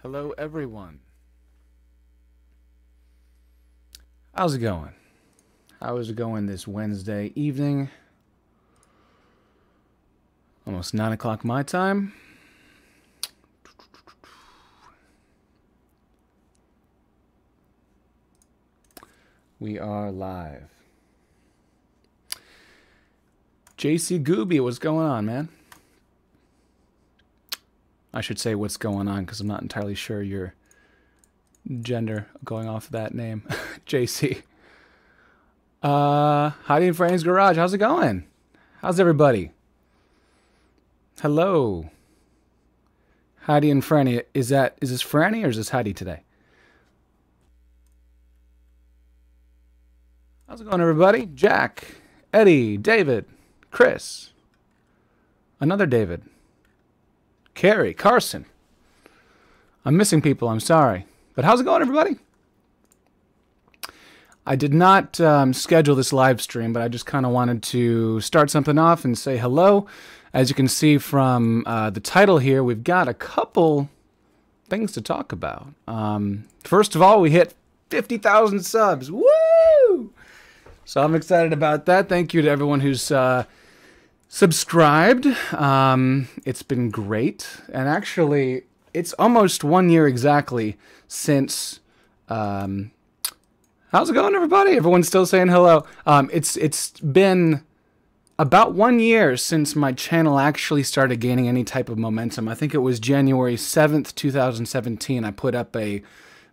Hello, everyone. How's it going? How is it going this Wednesday evening? Almost 9 o'clock my time. We are live. JC Gooby, what's going on, man? I should say what's going on because I'm not entirely sure your gender going off of that name. JC. Heidi and Franny's Garage. How's it going? How's everybody? Hello. Heidi and Franny. Is this Franny or is this Heidi today? How's it going, everybody? Jack, Eddie, David, Chris, another David, Carrie, Carson. I'm missing people, I'm sorry. But how's it going, everybody? I did not schedule this live stream, but I just kind of wanted to start something off and say hello. As you can see from the title here, we've got a couple things to talk about. First of all, we hit 50,000 subs. Woo! So I'm excited about that. Thank you to everyone who's subscribed. It's been great. And actually, it's almost 1 year exactly since... how's it going, everybody? Everyone's still saying hello. It's been about 1 year since my channel actually started gaining any type of momentum. I think it was January 7th, 2017. I put up a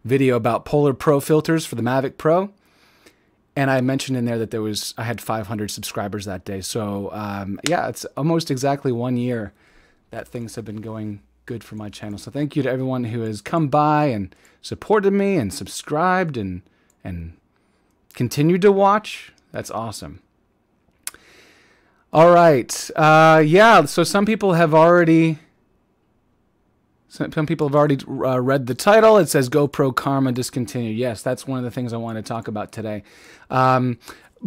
video about Polar Pro filters for the Mavic Pro. And I mentioned in there that I had 500 subscribers that day. So, yeah, it's almost exactly 1 year that things have been going good for my channel. So thank you to everyone who has come by and supported me and subscribed and continued to watch. That's awesome. All right. Yeah, so some people have already read the title. It says GoPro Karma Discontinued. Yes, that's one of the things I want to talk about today.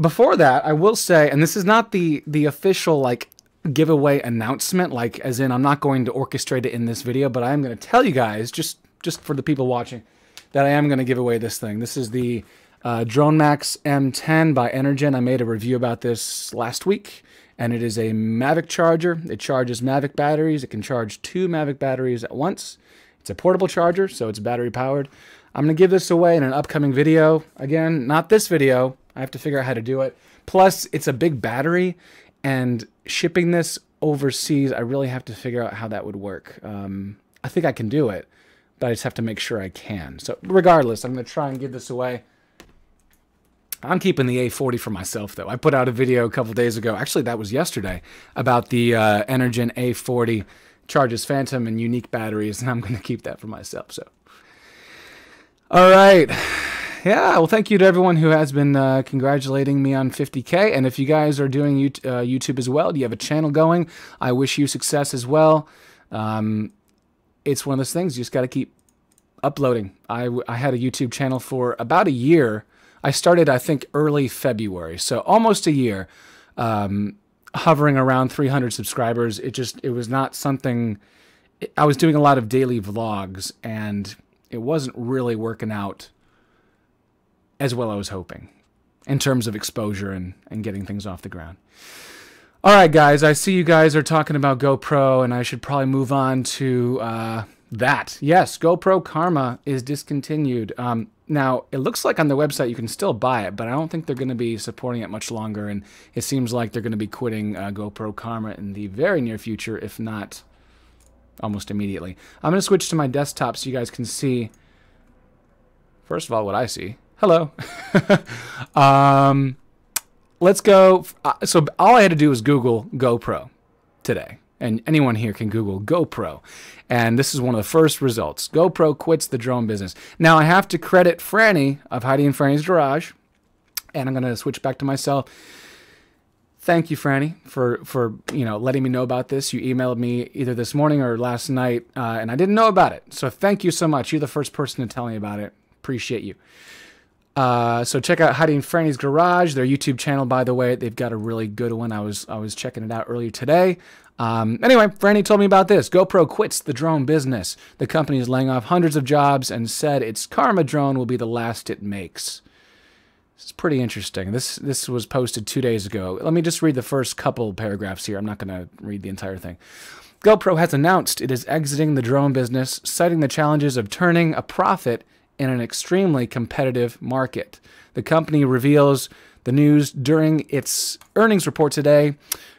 Before that, I will say, and this is not the official like giveaway announcement, like as in I'm not going to orchestrate it in this video, but I am going to tell you guys, just for the people watching, that I am going to give away this thing. This is the Drone Max M10 by Energen. I made a review about this last week. And it is a Mavic charger. It charges Mavic batteries. It can charge 2 Mavic batteries at once. It's a portable charger, so it's battery powered. I'm going to give this away in an upcoming video. Again, not this video. I have to figure out how to do it. Plus, it's a big battery, and shipping this overseas, I really have to figure out how that would work. I think I can do it, but I just have to make sure I can. So regardless, I'm going to try and give this away. I'm keeping the A40 for myself, though. I put out a video a couple days ago. Actually, that was yesterday, about the Energen A40 charges Phantom and unique batteries, and I'm going to keep that for myself. So, all right. Yeah, well, thank you to everyone who has been congratulating me on 50K. And if you guys are doing YouTube as well, do you have a channel going? I wish you success as well. It's one of those things. You just got to keep uploading. I had a YouTube channel for about a year. I started, I think, early February, so almost a year, hovering around 300 subscribers. It was not something, I was doing a lot of daily vlogs, and it wasn't really working out as well as I was hoping in terms of exposure and getting things off the ground. All right, guys, I see you guys are talking about GoPro, and I should probably move on to that. Yes, GoPro Karma is discontinued. Now, it looks like on the website you can still buy it, but I don't think they're going to be supporting it much longer, and it seems like they're going to be quitting GoPro Karma in the very near future, if not almost immediately. I'm going to switch to my desktop so you guys can see, first of all, what I see. Hello. Let's go. So all I had to do was Google GoPro today. And anyone here can Google GoPro. And this is one of the first results. GoPro quits the drone business. Now, I have to credit Franny of Heidi and Franny's Garage. And I'm going to switch back to myself. Thank you, Franny, for letting me know about this. You emailed me either this morning or last night, and I didn't know about it. So thank you so much. You're the first person to tell me about it. Appreciate you. So check out Heidi and Franny's Garage, their YouTube channel, by the way. They've got a really good one. I was checking it out earlier today. Anyway, Franny told me about this. GoPro quits the drone business. The company is laying off hundreds of jobs and said its Karma drone will be the last it makes. This is pretty interesting. This was posted 2 days ago. Let me just read the first couple paragraphs here. I'm not going to read the entire thing. GoPro has announced it is exiting the drone business, citing the challenges of turning a profit in an extremely competitive market. The company reveals the news during its earnings report today.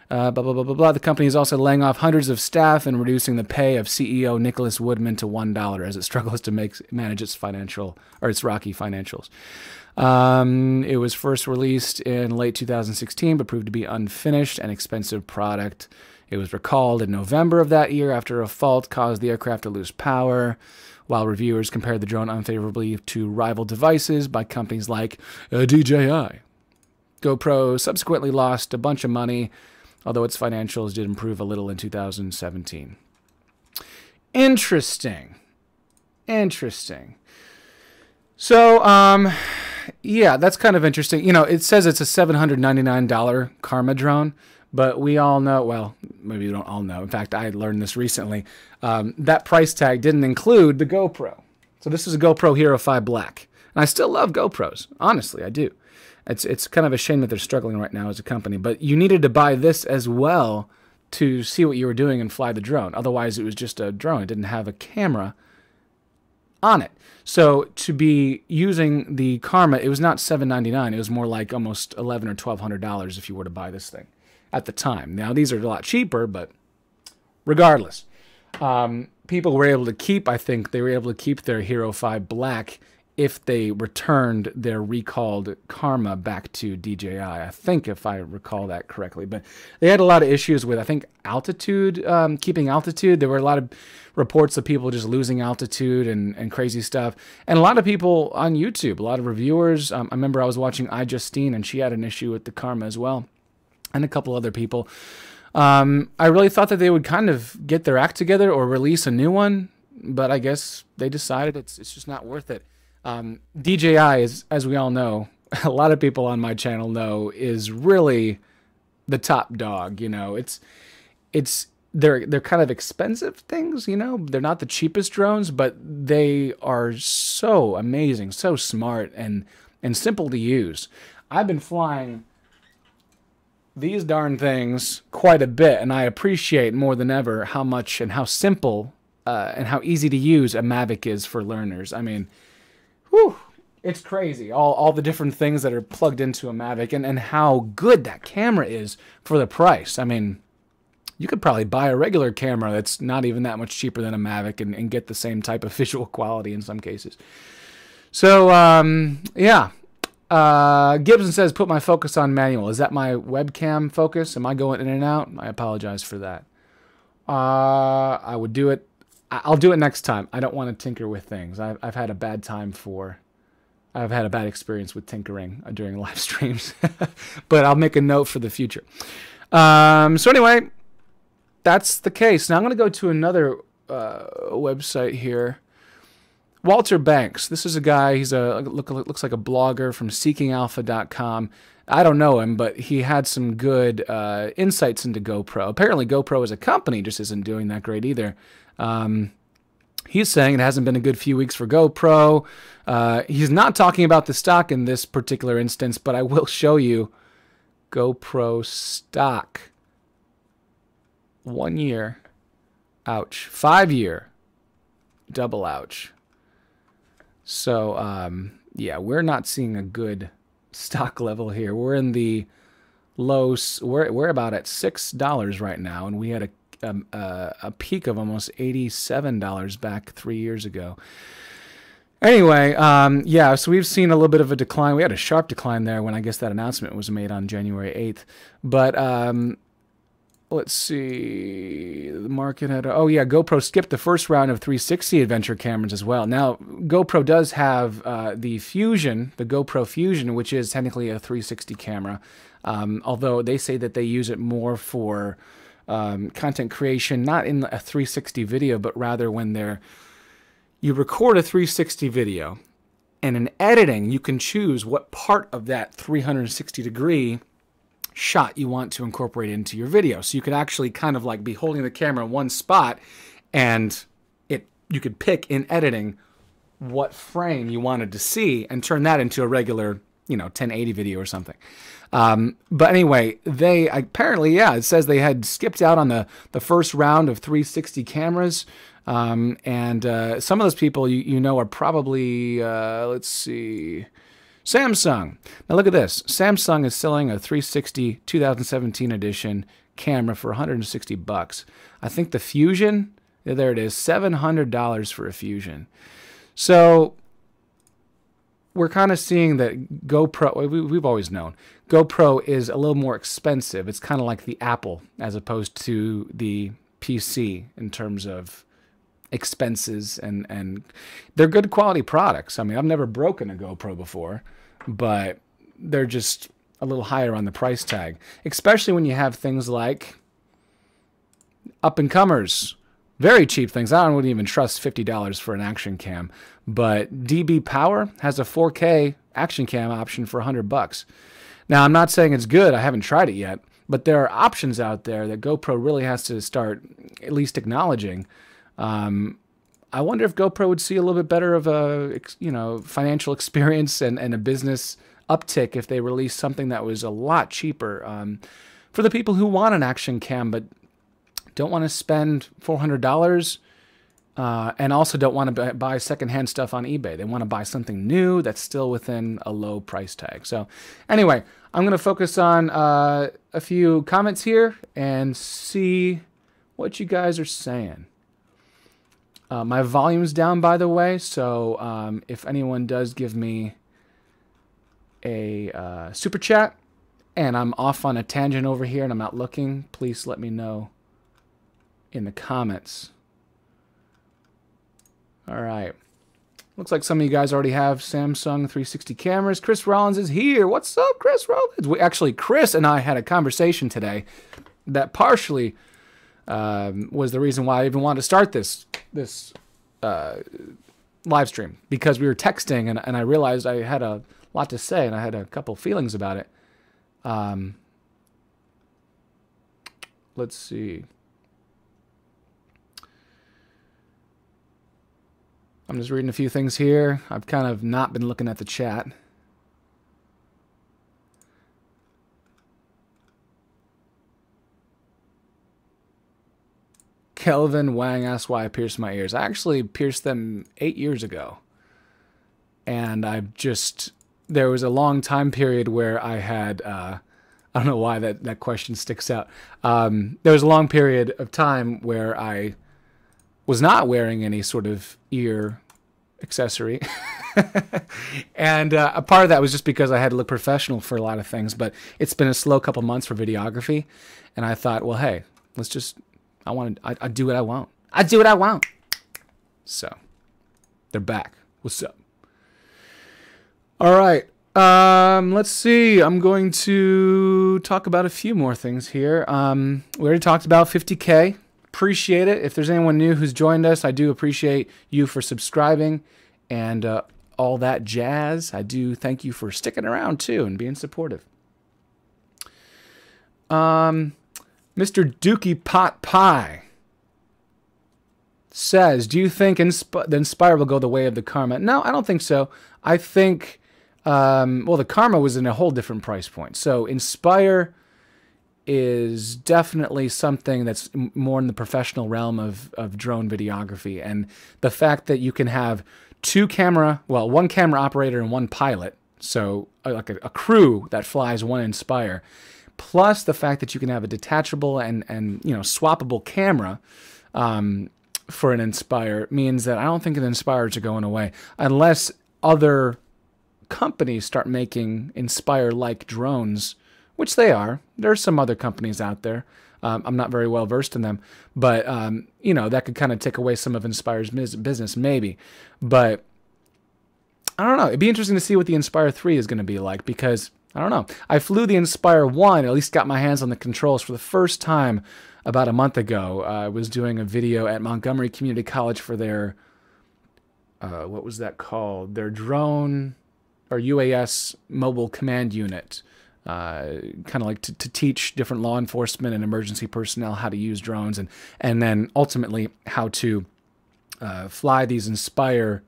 Blah, blah, blah, blah, blah. The company is also laying off hundreds of staff and reducing the pay of CEO Nicholas Woodman to $1 as it struggles to manage its its rocky financials. It was first released in late 2016, but proved to be unfinished and expensive product. It was recalled in November of that year after a fault caused the aircraft to lose power, while reviewers compared the drone unfavorably to rival devices by companies like DJI. GoPro subsequently lost a bunch of money, although its financials did improve a little in 2017. Interesting. So, yeah, that's kind of interesting. You know, it says it's a $799 Karma drone, but we all know, well, maybe we don't all know. In fact, I learned this recently. That price tag didn't include the GoPro. So this is a GoPro Hero 5 Black. And I still love GoPros. Honestly, I do. It's kind of a shame that they're struggling right now as a company. But you needed to buy this as well to see what you were doing and fly the drone. Otherwise, it was just a drone. It didn't have a camera on it. So to be using the Karma, it was not $799. It was more like almost $1,100 or $1,200 if you were to buy this thing at the time. Now, these are a lot cheaper, but regardless. People were able to keep, I think, they were able to keep their Hero 5 Black if they returned their recalled Karma back to DJI. I think, if I recall that correctly. But they had a lot of issues with, I think, altitude, keeping altitude. There were a lot of reports of people just losing altitude and crazy stuff. And a lot of people on YouTube, a lot of reviewers. I remember I was watching iJustine, and she had an issue with the Karma as well. And a couple other people. I really thought that they would kind of get their act together or release a new one. But I guess they decided it's just not worth it. DJI is, as we all know, a lot of people on my channel know, is really the top dog. You know, they're kind of expensive things. You know, they're not the cheapest drones, but they are so amazing, so smart, and simple to use. I've been flying these darn things quite a bit, and I appreciate more than ever how much and how simple and how easy to use a Mavic is for learners. I mean, whew, it's crazy. All the different things that are plugged into a Mavic and how good that camera is for the price. I mean, you could probably buy a regular camera that's not even that much cheaper than a Mavic and get the same type of visual quality in some cases. So, yeah. Gibson says, put my focus on manual. Is that my webcam focus? Am I going in and out? I apologize for that. I would do it. I'll do it next time. I don't want to tinker with things. I've had a bad experience with tinkering during live streams, but I'll make a note for the future. So anyway, that's the case. Now I'm going to go to another website here. Walter Banks. This is a guy. He's looks like a blogger from seekingalpha.com. I don't know him, but he had some good insights into GoPro. Apparently, GoPro as a company just isn't doing that great either. He's saying it hasn't been a good few weeks for GoPro. He's not talking about the stock in this particular instance, but I will show you GoPro stock. 1 year. Ouch. 5 year. Double ouch. So, yeah, we're not seeing a good stock level here. We're in the lows. We're about at $6 right now, and we had a peak of almost $87 back 3 years ago. Anyway, yeah, so we've seen a little bit of a decline. We had a sharp decline there when I guess that announcement was made on January 8th. But let's see, the market had, oh yeah, GoPro skipped the first round of 360 adventure cameras as well. Now, GoPro does have the Fusion, the GoPro Fusion, which is technically a 360 camera, although they say that they use it more for content creation, not in a 360 video, but rather when you record a 360 video, and in editing, you can choose what part of that 360 degree shot you want to incorporate into your video. So you could actually kind of like be holding the camera in one spot, and you could pick in editing what frame you wanted to see and turn that into a regular, 1080 video or something. But anyway, they apparently, yeah, it says they had skipped out on the first round of 360 cameras. And some of those people, are probably, let's see, Samsung. Now look at this. Samsung is selling a 360 2017 edition camera for $160. I think the Fusion, there it is, $700 for a Fusion. So we're kind of seeing that GoPro, we've always known, GoPro is a little more expensive. It's kind of like the Apple as opposed to the PC in terms of expenses, and they're good quality products. I mean, I've never broken a GoPro before, but they're just a little higher on the price tag, especially when you have things like up-and-comers. Very cheap things. I wouldn't even trust $50 for an action cam. But DB Power has a 4K action cam option for $100. Now, I'm not saying it's good. I haven't tried it yet. But there are options out there that GoPro really has to start at least acknowledging. I wonder if GoPro would see a little bit better of a financial experience and a business uptick if they released something that was a lot cheaper. For the people who want an action cam but don't want to spend $400 and also don't want to buy secondhand stuff on eBay. They want to buy something new that's still within a low price tag. So anyway, I'm going to focus on a few comments here and see what you guys are saying. My volume's down, by the way, so if anyone does give me a super chat and I'm off on a tangent over here and I'm not looking, please let me know in the comments. All right. Looks like some of you guys already have Samsung 360 cameras. Chris Rollins is here. What's up, Chris Rollins? Actually, Chris and I had a conversation today that partially was the reason why I even wanted to start this live stream, because we were texting and I realized I had a lot to say and I had a couple feelings about it. Let's see. I'm just reading a few things here. I've kind of not been looking at the chat. Kelvin Wang asks why I pierced my ears. I actually pierced them 8 years ago. And there was a long time period where I had, I don't know why that question sticks out. There was a long period of time where I was not wearing any sort of ear accessory. And a part of that was just because I had to look professional for a lot of things, but it's been a slow couple months for videography. And I thought, well, hey, I do what I want. I do what I want. So they're back. What's up? All right. Let's see. I'm going to talk about a few more things here. We already talked about 50K. Appreciate it. If there's anyone new who's joined us, I do appreciate you for subscribing and all that jazz. I do thank you for sticking around too and being supportive. Mr. Dookie Pot Pie says, do you think the Inspire will go the way of the Karma? No, I don't think so. I think, well, the Karma was in a whole different price point. So Inspire is definitely something that's more in the professional realm of drone videography. And the fact that you can have one camera operator and one pilot, so like a crew that flies one Inspire, plus the fact that you can have a detachable and swappable camera for an Inspire means that I don't think the Inspires are going away unless other companies start making Inspire-like drones, which they are. There are some other companies out there. I'm not very well versed in them, but that could kind of take away some of Inspire's business, maybe. But I don't know. It'd be interesting to see what the Inspire 3 is going to be like, because I don't know. I flew the Inspire 1, at least got my hands on the controls for the first time about a month ago. I was doing a video at Montgomery Community College for their, what was that called? Their drone or UAS mobile command unit. kind of like to teach different law enforcement and emergency personnel how to use drones, and then ultimately how to fly these Inspire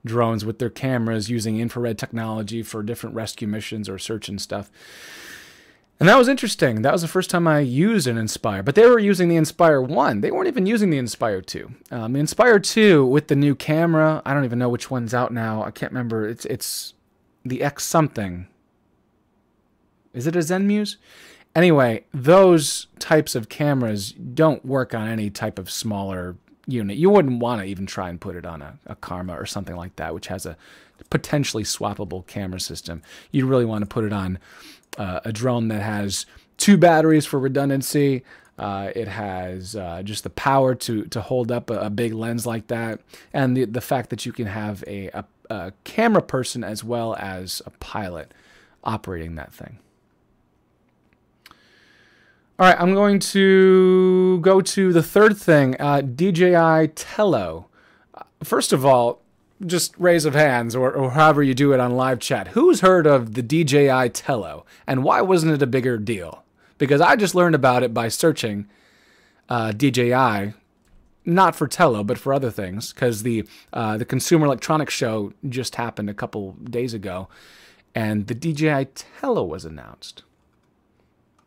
drones with their cameras using infrared technology for different rescue missions or search and stuff. And that was interesting. That was the first time I used an Inspire, but they were using the Inspire 1. They weren't even using the Inspire 2. The Inspire 2 with the new camera, I don't even know which one's out now. I can't remember. It's the X something. Is it a Zenmuse? Anyway, those types of cameras don't work on any type of smaller unit. You wouldn't want to even try and put it on a Karma or something like that, which has a potentially swappable camera system. You really want to put it on a drone that has 2 batteries for redundancy. It has just the power to hold up a big lens like that, and the fact that you can have a camera person as well as a pilot operating that thing. All right, I'm going to go to the third thing, DJI Tello. First of all, just raise of hands, or however you do it on live chat. Who's heard of the DJI Tello, and why wasn't it a bigger deal? Because I just learned about it by searching DJI, not for Tello, but for other things, because the Consumer Electronics Show just happened a couple days ago, and the DJI Tello was announced.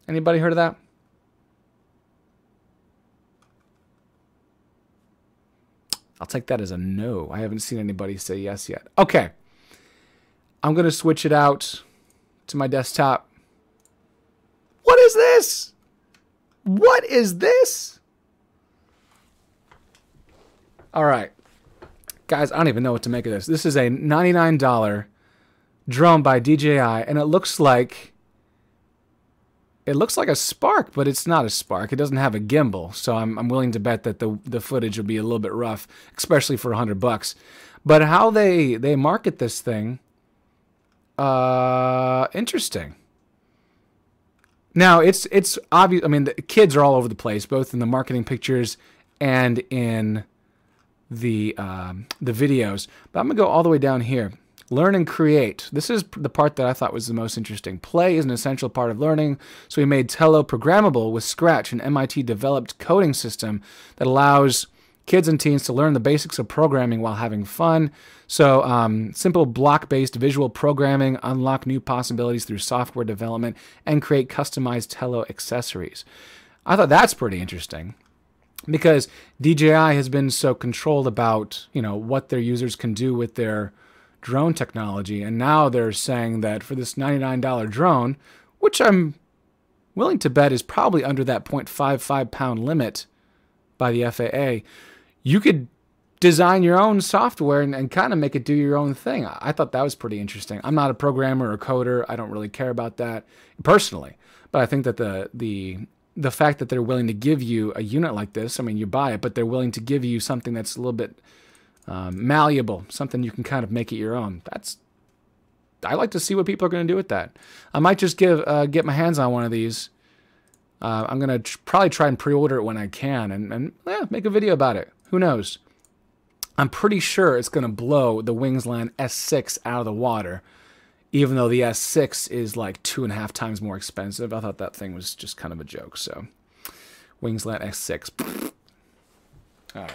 Anybody heard of that? I'll take that as a no. I haven't seen anybody say yes yet. Okay. I'm going to switch it out to my desktop. What is this? What is this? All right. Guys, I don't even know what to make of this. This is a $99 drone by DJI, and it looks like a Spark, but it's not a Spark. It doesn't have a gimbal, so I'm willing to bet that the footage will be a little bit rough, especially for $100. But how they market this thing, interesting. Now it's obvious. I mean, the kids are all over the place, both in the marketing pictures and in the videos. But I'm gonna go all the way down here. Learn and create. This is the part that I thought was the most interesting. Play is an essential part of learning, so we made Tello programmable with Scratch, an MIT-developed coding system that allows kids and teens to learn the basics of programming while having fun. So simple block-based visual programming, unlock new possibilities through software development, and create customized Tello accessories. I thought that's pretty interesting, because DJI has been so controlled about, you know, what their users can do with their drone technology, and now they're saying that for this $99 drone, which I'm willing to bet is probably under that 0.55 pound limit by the FAA, you could design your own software and kind of make it do your own thing. I thought that was pretty interesting. I'm not a programmer or coder. I don't really care about that personally, but I think that the fact that they're willing to give you a unit like this, I mean, you buy it, but they're willing to give you something that's a little bit malleable, something you can kind of make it your own. I like to see what people are going to do with that. I might just get my hands on one of these. I'm going to probably try and pre-order it when I can, and make a video about it. Who knows? I'm pretty sure it's going to blow the Wingsland S6 out of the water, even though the S6 is like 2.5 times more expensive. I thought that thing was just kind of a joke. So, Wingsland S6. All right.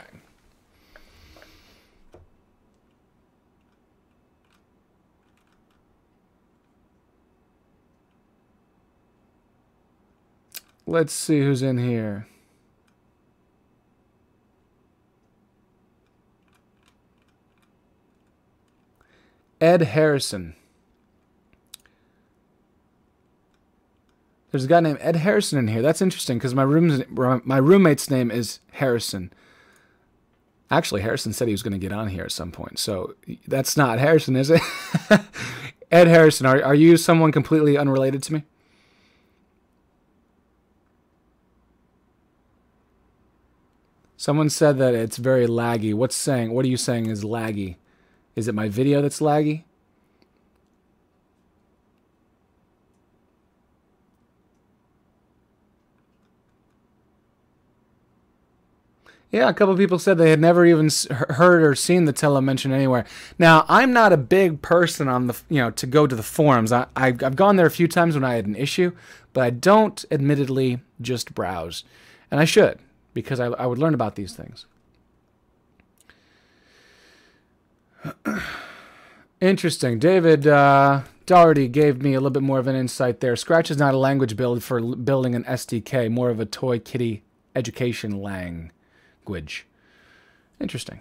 Let's see who's in here. Ed Harrison. There's a guy named Ed Harrison in here. That's interesting because my roommate's name is Harrison. Actually, Harrison said he was going to get on here at some point. So that's not Harrison, is it? Ed Harrison, are you someone completely unrelated to me? Someone said that it's very laggy. What are you saying is laggy? Is it my video that's laggy? Yeah, a couple of people said they had never even heard or seen the Tello mentioned anywhere. Now, I'm not a big person on the, to go to the forums. I've gone there a few times when I had an issue, but I don't admittedly just browse. And I should, because I would learn about these things. Interesting. David Doherty gave me a little bit more of an insight there. Scratch is not a language build for building an SDK, more of a toy kitty education language. Interesting.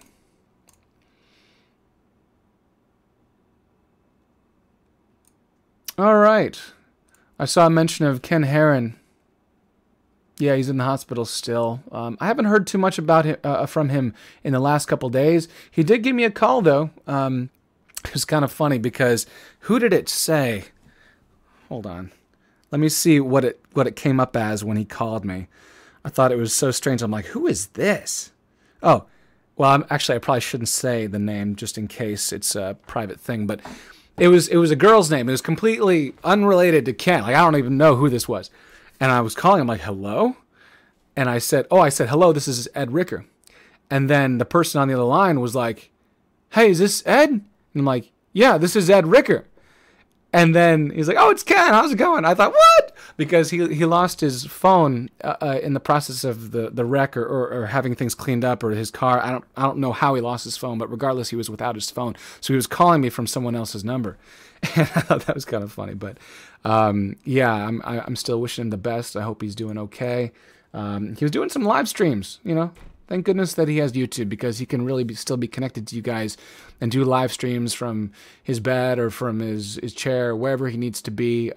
All right. I saw a mention of Ken Heron. Yeah, he's in the hospital still. I haven't heard too much about him, from him in the last couple days. He did give me a call, though. It was kind of funny because who did it say? Hold on. Let me see what it came up as when he called me. I thought it was so strange. I'm like, who is this? Oh, well, actually, I probably shouldn't say the name just in case it's a private thing. But it was a girl's name. It was completely unrelated to Ken. Like, I don't even know who this was. And I was calling him like, hello? And I said, hello, this is Ed Ricker. And then the person on the other line was like, hey, is this Ed? And I'm like, yeah, this is Ed Ricker. And then he's like, oh, it's Ken. How's it going? I thought, what? Because he lost his phone in the process of the wreck or having things cleaned up or his car. I don't know how he lost his phone, but regardless, he was without his phone. So he was calling me from someone else's number. And I thought that was kind of funny. But yeah, I'm still wishing him the best. I hope he's doing okay. He was doing some live streams, Thank goodness that he has YouTube, because he can really still be connected to you guys and do live streams from his bed or from his chair, wherever he needs to be.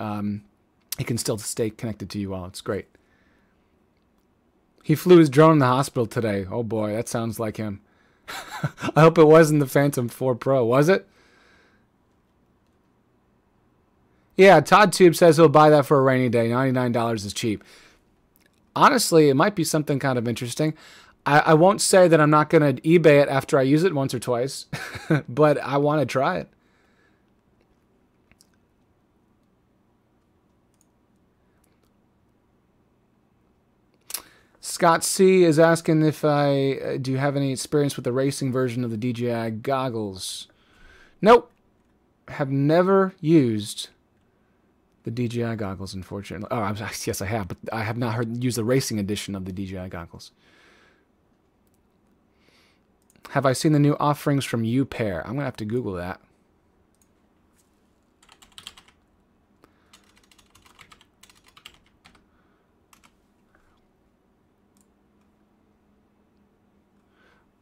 He can still stay connected to you all. It's great. He flew his drone in the hospital today. Oh boy, that sounds like him. I hope it wasn't the Phantom 4 Pro. Was it? Yeah, Todd Tube says he'll buy that for a rainy day. $99 is cheap. Honestly, it might be something kind of interesting. I won't say that I'm not going to eBay it after I use it once or twice, but I want to try it. Scott C. is asking if do you have any experience with the racing version of the DJI goggles? Nope. Have never used the DJI goggles, unfortunately. Oh, yes, I have, but I have not used the racing edition of the DJI goggles. Have I seen the new offerings from UPair? I'm going to have to Google that.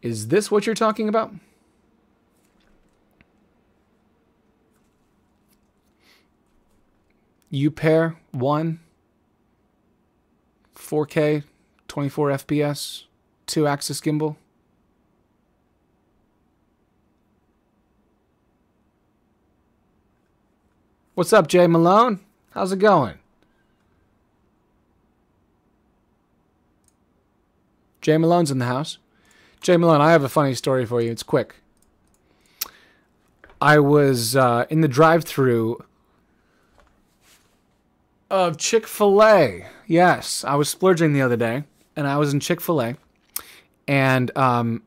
Is this what you're talking about? UPair 1, 4K, 24 FPS, 2-axis gimbal. What's up, Jay Malone? How's it going? Jay Malone's in the house. Jay Malone, I have a funny story for you. It's quick. I was in the drive-thru of Chick-fil-A. Yes, I was splurging the other day, and I was in Chick-fil-A, and I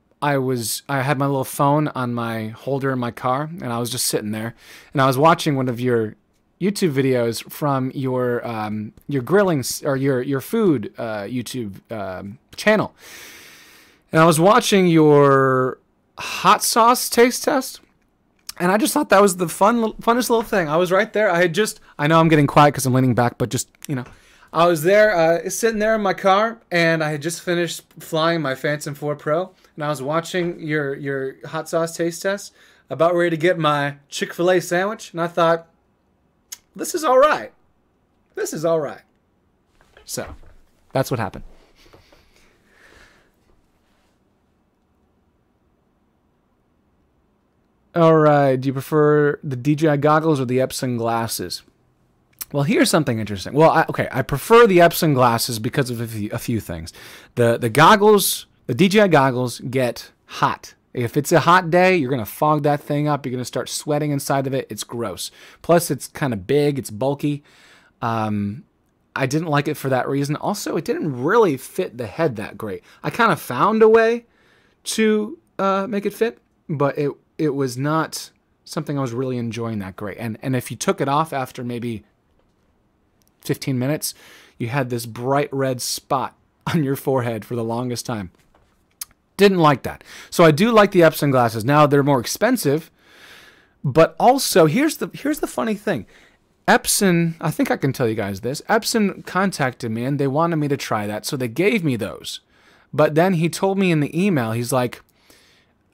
had my little phone on my holder in my car, and I was just sitting there, and I was watching one of your YouTube videos from your grilling or your food YouTube channel, and I was watching your hot sauce taste test, and I just thought that was the funnest little thing. I was right there. I know I'm getting quiet because I'm leaning back, but just I was there sitting there in my car, and I had just finished flying my Phantom 4 Pro. And I was watching your hot sauce taste test, about ready to get my Chick-fil-A sandwich, and I thought, this is all right. This is all right. So, that's what happened. All right, do you prefer the DJI goggles or the Epson glasses? Well, here's something interesting. Well, I prefer the Epson glasses because of a few things. The goggles... The DJI goggles get hot. If it's a hot day, you're going to fog that thing up. You're going to start sweating inside of it. It's gross. Plus, it's kind of big. It's bulky. I didn't like it for that reason. Also, it didn't really fit the head that great. I kind of found a way to make it fit, but it was not something I was really enjoying that great. And if you took it off after maybe 15 minutes, you had this bright red spot on your forehead for the longest time. Didn't like that. So I do like the Epson glasses. Now they're more expensive, but also here's the funny thing. Epson, I think I can tell you guys this. Epson contacted me and they wanted me to try that, so they gave me those. But then he told me in the email, he's like,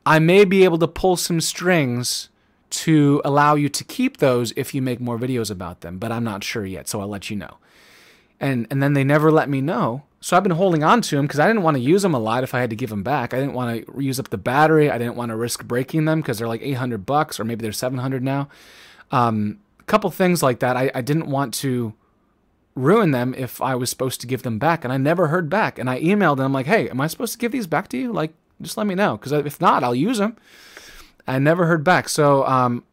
I may be able to pull some strings to allow you to keep those if you make more videos about them, but I'm not sure yet, so I'll let you know. And then they never let me know. So I've been holding on to them because I didn't want to use them a lot if I had to give them back. I didn't want to use up the battery. I didn't want to risk breaking them because they're like $800 or maybe they're $700 now. A couple things like that. I didn't want to ruin them if I was supposed to give them back, and I never heard back. And I emailed them like, hey, am I supposed to give these back to you? Like, just let me know, because if not, I'll use them. I never heard back. So I'm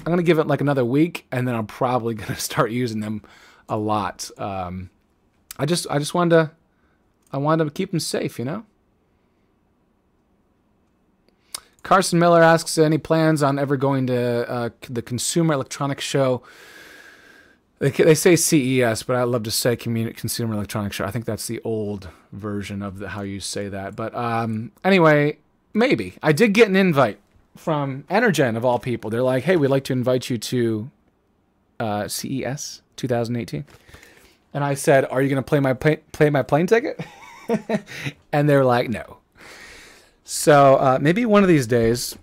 going to give it like another week, and then I'm probably going to start using them a lot. I just wanted to keep them safe, you know? Carson Miller asks, any plans on ever going to the Consumer Electronics Show? They say CES, but I love to say Consumer Electronics Show. I think that's the old version of how you say that. But anyway, maybe. I did get an invite from Energen, of all people. They're like, hey, we'd like to invite you to CES 2018. And I said, are you going to play my plane ticket? And they're like, no. So maybe one of these days,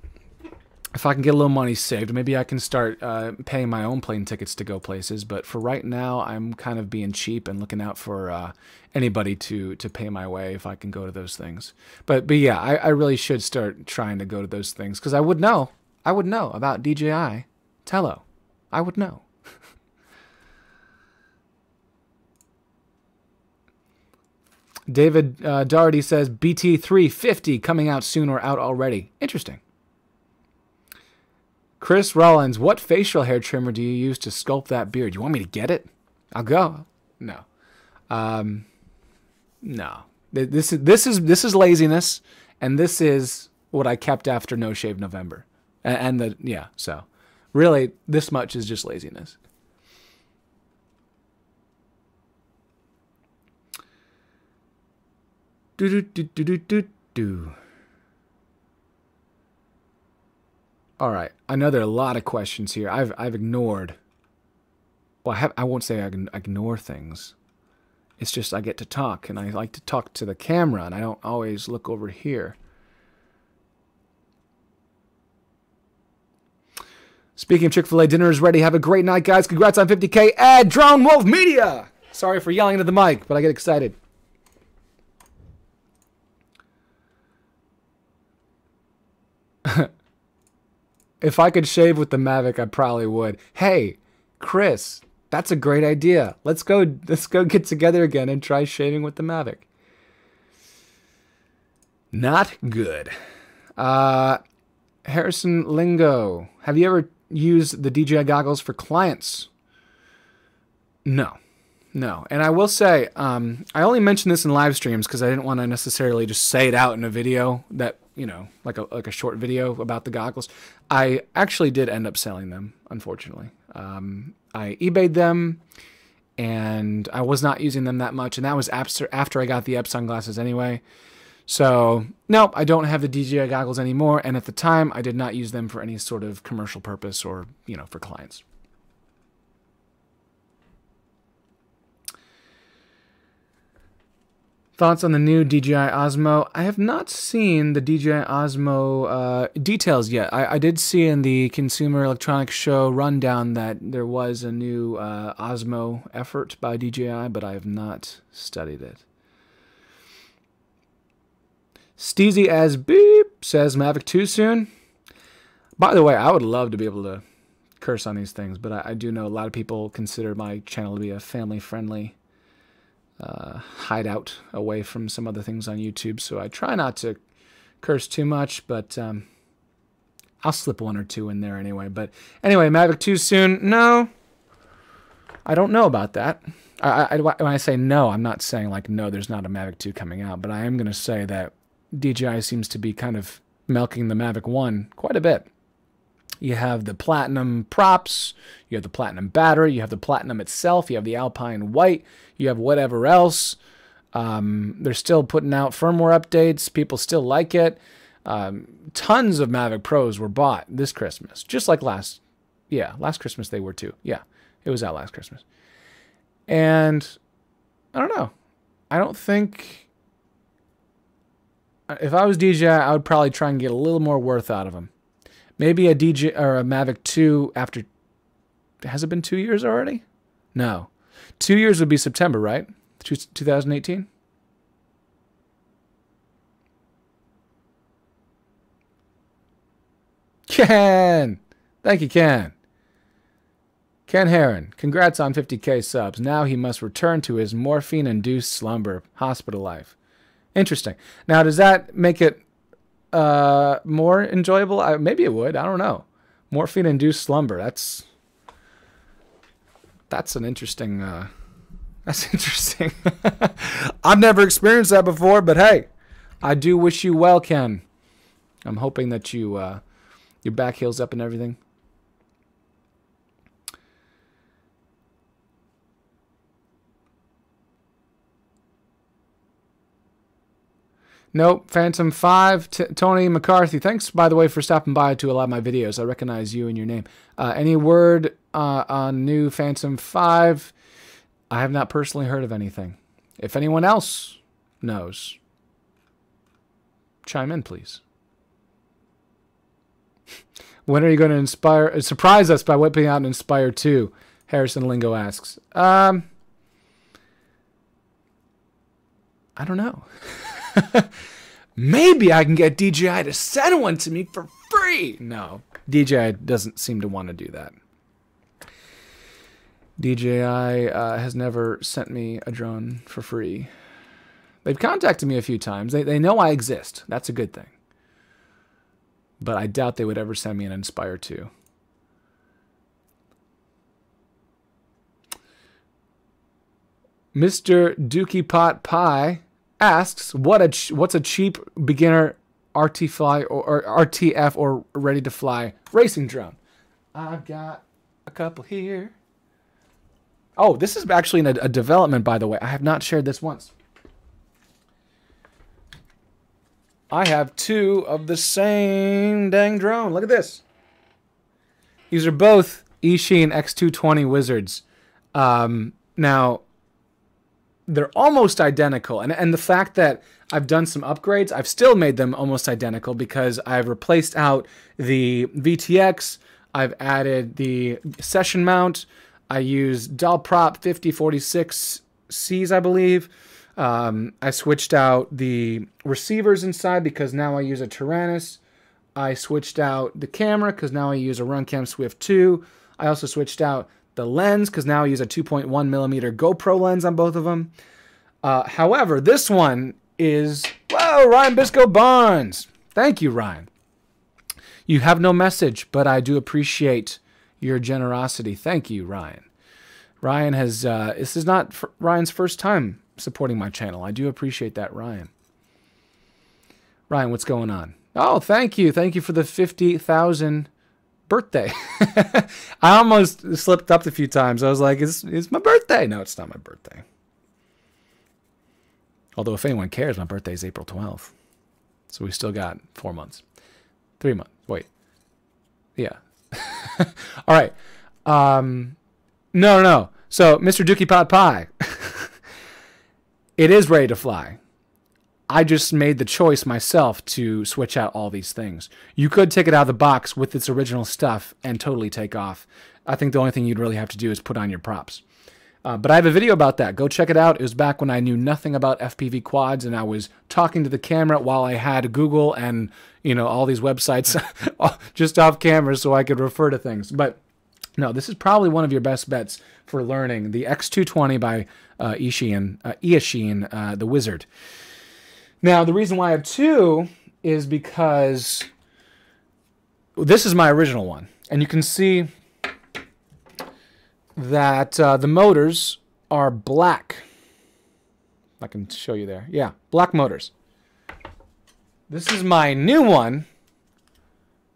if I can get a little money saved, maybe I can start paying my own plane tickets to go places. But for right now, I'm kind of being cheap and looking out for anybody to pay my way if I can go to those things. But yeah, I really should start trying to go to those things because I would know about DJI Tello. I would know. David Doherty says BT350 coming out soon or out already. Interesting. Chris Rollins, what facial hair trimmer do you use to sculpt that beard? You want me to get it? I'll go. No. No. This is laziness, and this is what I kept after No Shave November. So really this much is just laziness. All right, I know there are a lot of questions here. I've ignored. Well, I won't say I can ignore things. It's just I get to talk, and I like to talk to the camera, and I don't always look over here. Speaking of Chick-fil-A, dinner is ready. Have a great night, guys. Congrats on 50K. Add Drone Wolf Media. Sorry for yelling into the mic, but I get excited. If I could shave with the Mavic, I probably would. Hey, Chris, that's a great idea. Let's go get together again and try shaving with the Mavic. Not good. Harrison Lingo, have you ever used the DJI goggles for clients? No. And I will say, I only mentioned this in live streams because I didn't want to necessarily just say it out in a video that, you know, like a short video about the goggles. I actually did end up selling them, unfortunately. I eBayed them, and I was not using them that much, and that was after I got the Epson glasses anyway. So, nope, I don't have the DJI goggles anymore, and at the time, I did not use them for any sort of commercial purpose or, you know, for clients. Thoughts on the new DJI Osmo? I have not seen the DJI Osmo details yet. I did see in the Consumer Electronics Show rundown that there was a new Osmo effort by DJI, but I have not studied it. Steezy as beep says Mavic 2 soon. By the way, I would love to be able to curse on these things, but I do know a lot of people consider my channel to be a family-friendly hideout away from some other things on YouTube, so I try not to curse too much, but I'll slip one or two in there anyway. But anyway, Mavic 2 soon? No, I don't know about that. When I say no, I'm not saying like, no, there's not a Mavic 2 coming out, but I am going to say that DJI seems to be kind of milking the Mavic 1 quite a bit. You have the platinum props, you have the platinum battery, you have the platinum itself, you have the Alpine white, you have whatever else. They're still putting out firmware updates. People still like it. Tons of Mavic Pros were bought this Christmas, just like last Christmas they were too. Yeah, it was out last Christmas. And I don't know. I don't think, if I was DJI, I would probably try and get a little more worth out of them. Maybe a DJI or a Mavic 2 after, has it been 2 years already? No. 2 years would be September, right? 2018? Ken! Thank you, Ken. Ken Heron, congrats on 50K subs. Now he must return to his morphine-induced slumber, hospital life. Interesting. Now, does that make it more enjoyable? Maybe it would. I don't know. Morphine-induced slumber. That's an interesting. That's interesting. I've never experienced that before, but hey, I do wish you well, Ken. I'm hoping that you your back heals up and everything. Nope, Phantom 5, Tony McCarthy. Thanks, by the way, for stopping by to a lot of my videos. I recognize you and your name. Any word on new Phantom 5? I have not personally heard of anything. If anyone else knows, chime in, please. When are you going to surprise us by whipping out an Inspire 2? Harrison Lingo asks. I don't know. Maybe I can get DJI to send one to me for free. No, DJI doesn't seem to want to do that. DJI has never sent me a drone for free. They've contacted me a few times. They know I exist. That's a good thing. But I doubt they would ever send me an Inspire 2. Mr. Dookie Pot Pie asks, what's a cheap beginner RT-Fly or RTF or ready to fly racing drone? I've got a couple here. Oh, this is actually a development, by the way. I have not shared this once. I have two of the same dang drone. Look at this. These are both Eachine X220 Wizards. Now, they're almost identical. And the fact that I've done some upgrades, I've still made them almost identical because I've replaced out the VTX. I've added the session mount. I use Dalprop 5046Cs, I believe. I switched out the receivers inside because now I use a Tyrannus. I switched out the camera because now I use a Runcam Swift 2. I also switched out the lens because now I use a 2.1mm GoPro lens on both of them. However, this one is... Whoa, Ryan Bisco Barnes! Thank you, Ryan. You have no message, but I do appreciate your generosity. Thank you, Ryan. Ryan has... this is not Ryan's first time supporting my channel. I do appreciate that, Ryan. Ryan, what's going on? Oh, thank you. Thank you for the 50,000 birthday. I almost slipped up a few times. I was like, it's my birthday. No, it's not my birthday. Although if anyone cares, my birthday is April 12th. So we still got 4 months. 3 months. Wait. Yeah. All right. No. So, Mr. Dookie Pot Pie. It is ready to fly. I just made the choice myself to switch out all these things. You could take it out of the box with its original stuff and totally take off. I think the only thing you'd really have to do is put on your props. But I have a video about that. Go check it out. It was back when I knew nothing about FPV quads and I was talking to the camera while I had Google and, you know, all these websites just off camera so I could refer to things. But no, this is probably one of your best bets for learning. The X220 by Eachine, the Wizard. Now, the reason why I have two is because this is my original one. And you can see that the motors are black. I can show you there. Yeah, black motors. This is my new one,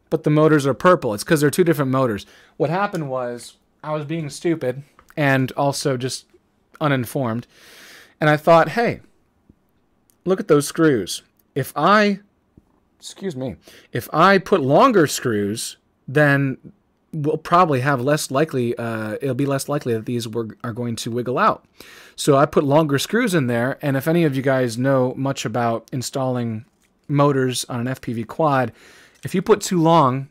but the motors are purple. It's because they're two different motors. What happened was I was being stupid and also just uninformed. And I thought, hey, look at those screws. If I put longer screws, then we'll probably have less likely, it'll be less likely that these are going to wiggle out. So I put longer screws in there, and if any of you guys know much about installing motors on an FPV quad, if you put too long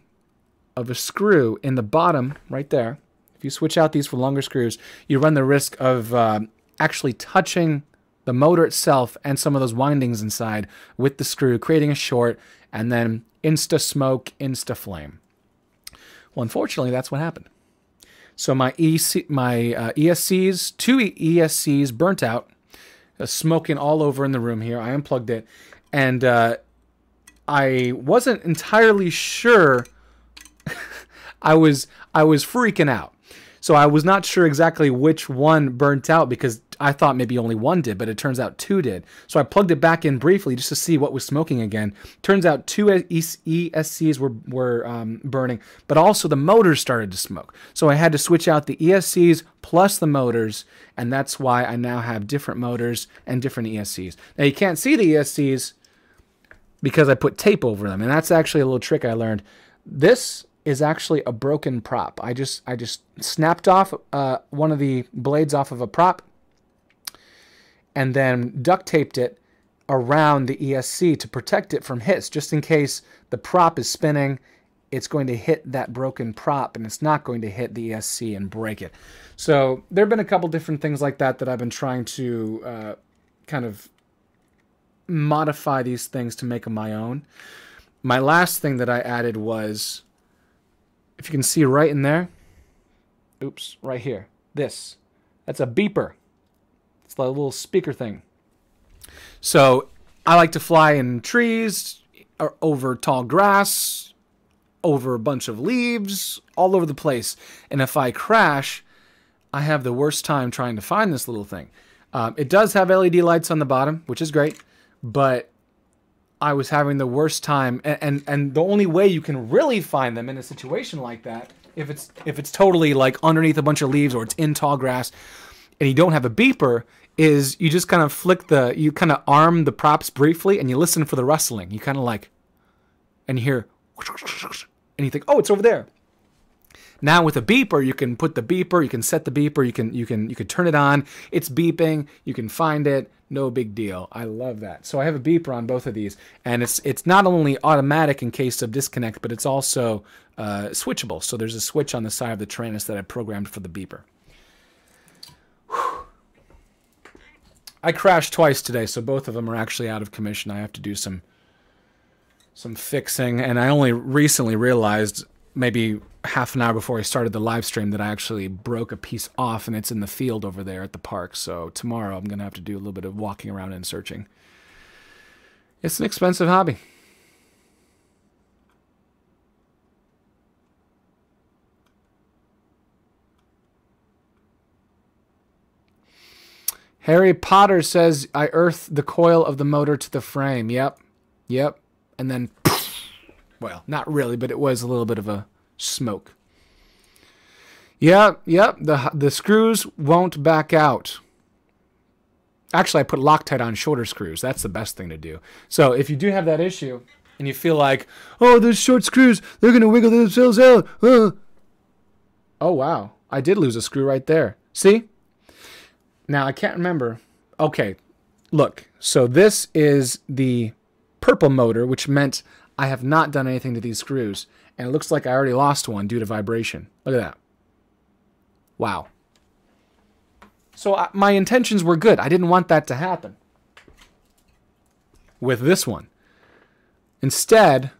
of a screw in the bottom right there, if you switch out these for longer screws, you run the risk of actually touching the motor itself and some of those windings inside with the screw, creating a short, and then insta smoke, insta flame. Well, unfortunately, that's what happened. So my ESCs, two ESCs burnt out, smoking all over in the room here. I unplugged it, and I wasn't entirely sure. I was freaking out. So I was not sure exactly which one burnt out because I thought maybe only one did, but it turns out two did. So I plugged it back in briefly just to see what was smoking again. Turns out two ESCs were burning, but also the motors started to smoke. So I had to switch out the ESCs plus the motors, and that's why I now have different motors and different ESCs. Now you can't see the ESCs because I put tape over them, and that's actually a little trick I learned. This is actually a broken prop. I just snapped off one of the blades off of a prop and then duct taped it around the ESC to protect it from hits, just in case the prop is spinning. It's going to hit that broken prop and it's not going to hit the ESC and break it. So there have been a couple different things like that that I've been trying to kind of modify these things to make them my own. My last thing that I added was, if you can see right in there, oops, right here, that's a beeper. It's like a little speaker thing. So I like to fly in trees, or over tall grass, over a bunch of leaves, all over the place. And if I crash, I have the worst time trying to find this little thing. It does have LED lights on the bottom, which is great, but I was having the worst time, and the only way you can really find them in a situation like that, if it's totally like underneath a bunch of leaves or it's in tall grass, and you don't have a beeper, is you just kind of you kind of arm the props briefly, and you listen for the rustling. You kind of like, and you hear, and you think, oh, it's over there. Now with a beeper, you can put the beeper, you can set the beeper, you can turn it on. It's beeping. You can find it. No big deal. I love that. So I have a beeper on both of these, and it's not only automatic in case of disconnect, but it's also switchable. So there's a switch on the side of the Tyrannus that I programmed for the beeper. Whew. I crashed twice today, so both of them are actually out of commission. I have to do some fixing, and I only recently realized, maybe half an hour before I started the live stream, that I actually broke a piece off, and it's in the field over there at the park. So tomorrow I'm going to have to do a little bit of walking around and searching. It's an expensive hobby. Harry Potter says, I earthed the coil of the motor to the frame. Yep. And then, well, not really, but it was a little bit of a smoke. Yep. The screws won't back out. Actually, I put Loctite on shorter screws. That's the best thing to do. So if you do have that issue and you feel like, oh, those short screws, they're going to wiggle themselves out. Oh, wow. I did lose a screw right there. See? Now, I can't remember. Okay, look. So this is the purple motor, which meant I have not done anything to these screws. And it looks like I already lost one due to vibration. Look at that. Wow. So my intentions were good. I didn't want that to happen with this one. Instead,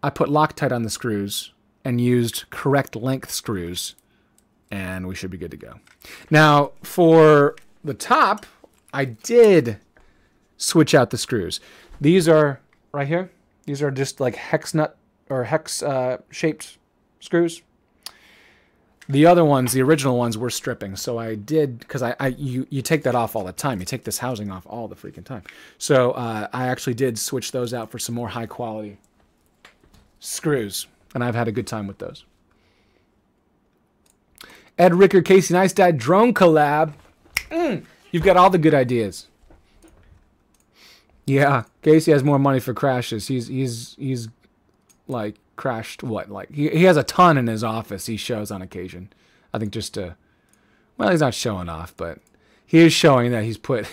I put Loctite on the screws and used correct length screws, and we should be good to go. Now, for the top, I did switch out the screws. These are right here. These are just like hex nut or hex shaped screws. The other ones, the original ones, were stripping. So I did, because you take that off all the time. You take this housing off all the freaking time. So I actually did switch those out for some more high quality screws. And I've had a good time with those. Ed Ricker, Casey Neistat, drone collab. You've got all the good ideas. Yeah, Casey has more money for crashes. He's like crashed what? Like he has a ton in his office. He shows on occasion. I think just to, well, he's not showing off, but he is showing that he's put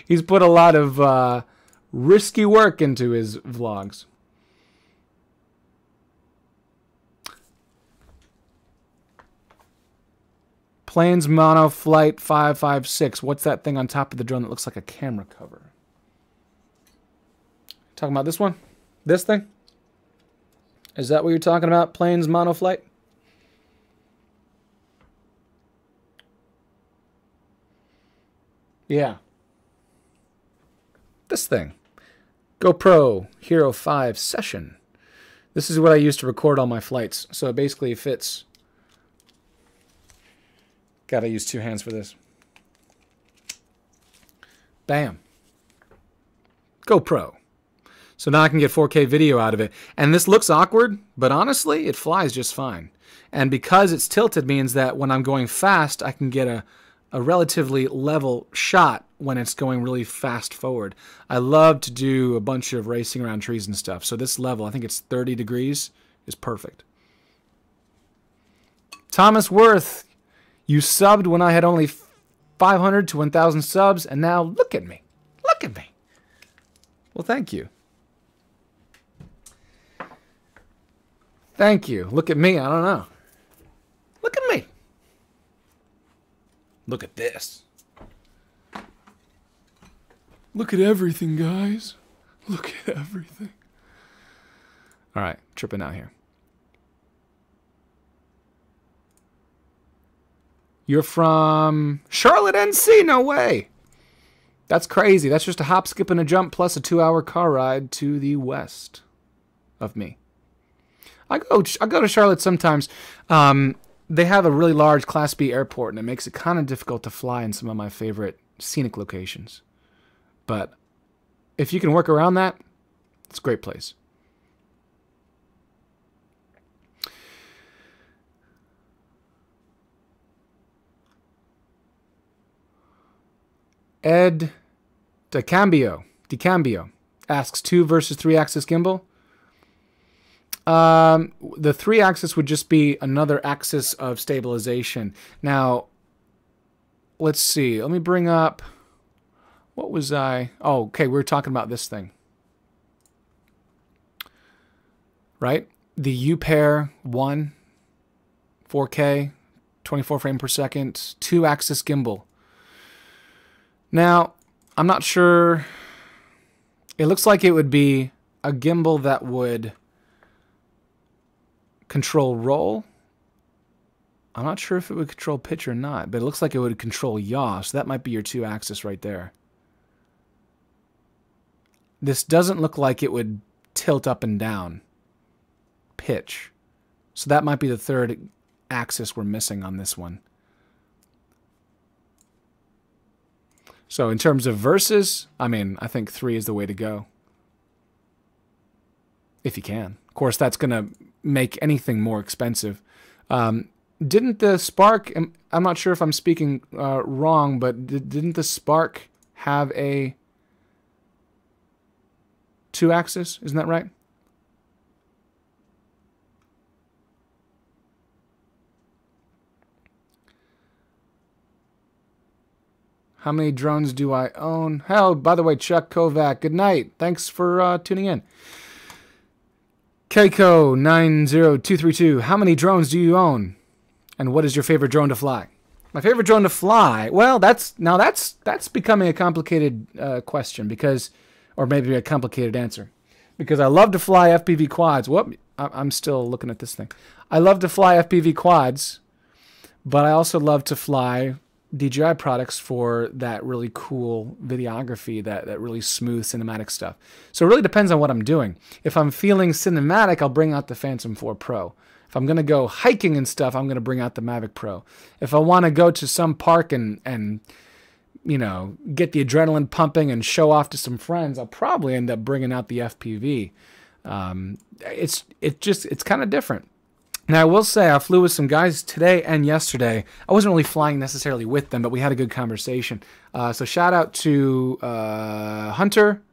he's put a lot of risky work into his vlogs. Planes Mono Flight 556. What's that thing on top of the drone that looks like a camera cover? Talking about this one? This thing? Is that what you're talking about? Planes Mono Flight? Yeah. This thing. GoPro Hero 5 Session. This is what I use to record all my flights. So it basically fits. Gotta use two hands for this. Bam. GoPro. So now I can get 4K video out of it. And this looks awkward, but honestly, it flies just fine. And because it's tilted means that when I'm going fast, I can get a relatively level shot when it's going really fast forward. I love to do a bunch of racing around trees and stuff. So this level, I think it's 30 degrees, is perfect. Thomas Worth. You subbed when I had only 500 to 1,000 subs, and now look at me. Look at me. Well, thank you. Thank you. Look at me. I don't know. Look at me. Look at this. Look at everything, guys. Look at everything. All right, tripping out here. You're from Charlotte, NC? No way. That's crazy. That's just a hop, skip, and a jump plus a 2-hour car ride to the west of me. I go to Charlotte sometimes. They have a really large Class B airport, and it makes it kind of difficult to fly in some of my favorite scenic locations. But if you can work around that, it's a great place. Ed DeCambio asks 2 versus 3-axis gimbal. The 3-axis would just be another axis of stabilization. Now, let's see. Let me bring up, what was I? Oh, okay, we were talking about this thing. Right? The U-Pair 1, 4K, 24 frame per second, 2-axis gimbal. Now, I'm not sure. It looks like it would be a gimbal that would control roll. I'm not sure if it would control pitch or not, but it looks like it would control yaw, so that might be your 2-axis right there. This doesn't look like it would tilt up and down pitch. So that might be the 3rd axis we're missing on this one. So in terms of versus, I mean, I think 3 is the way to go. If you can. Of course, that's going to make anything more expensive. Didn't the Spark, I'm not sure if I'm speaking wrong, but didn't the Spark have a 2-axis? Isn't that right? How many drones do I own? Hell, by the way, Chuck Kovac, good night. Thanks for tuning in. Keiko 90232, how many drones do you own? And what is your favorite drone to fly? My favorite drone to fly? Well, that's becoming a complicated question because, or maybe a complicated answer. Because I love to fly FPV quads. Whoop, I'm still looking at this thing. I love to fly FPV quads, but I also love to fly DJI products for that really cool videography, that really smooth cinematic stuff. So it really depends on what I'm doing. If I'm feeling cinematic, I'll bring out the Phantom 4 Pro. If I'm going to go hiking and stuff, I'm going to bring out the Mavic Pro. If I want to go to some park and you know, get the adrenaline pumping and show off to some friends, I'll probably end up bringing out the FPV. It's kind of different. Now, I will say I flew with some guys today and yesterday. I wasn't really flying necessarily with them, but we had a good conversation. So shout out to Hunter,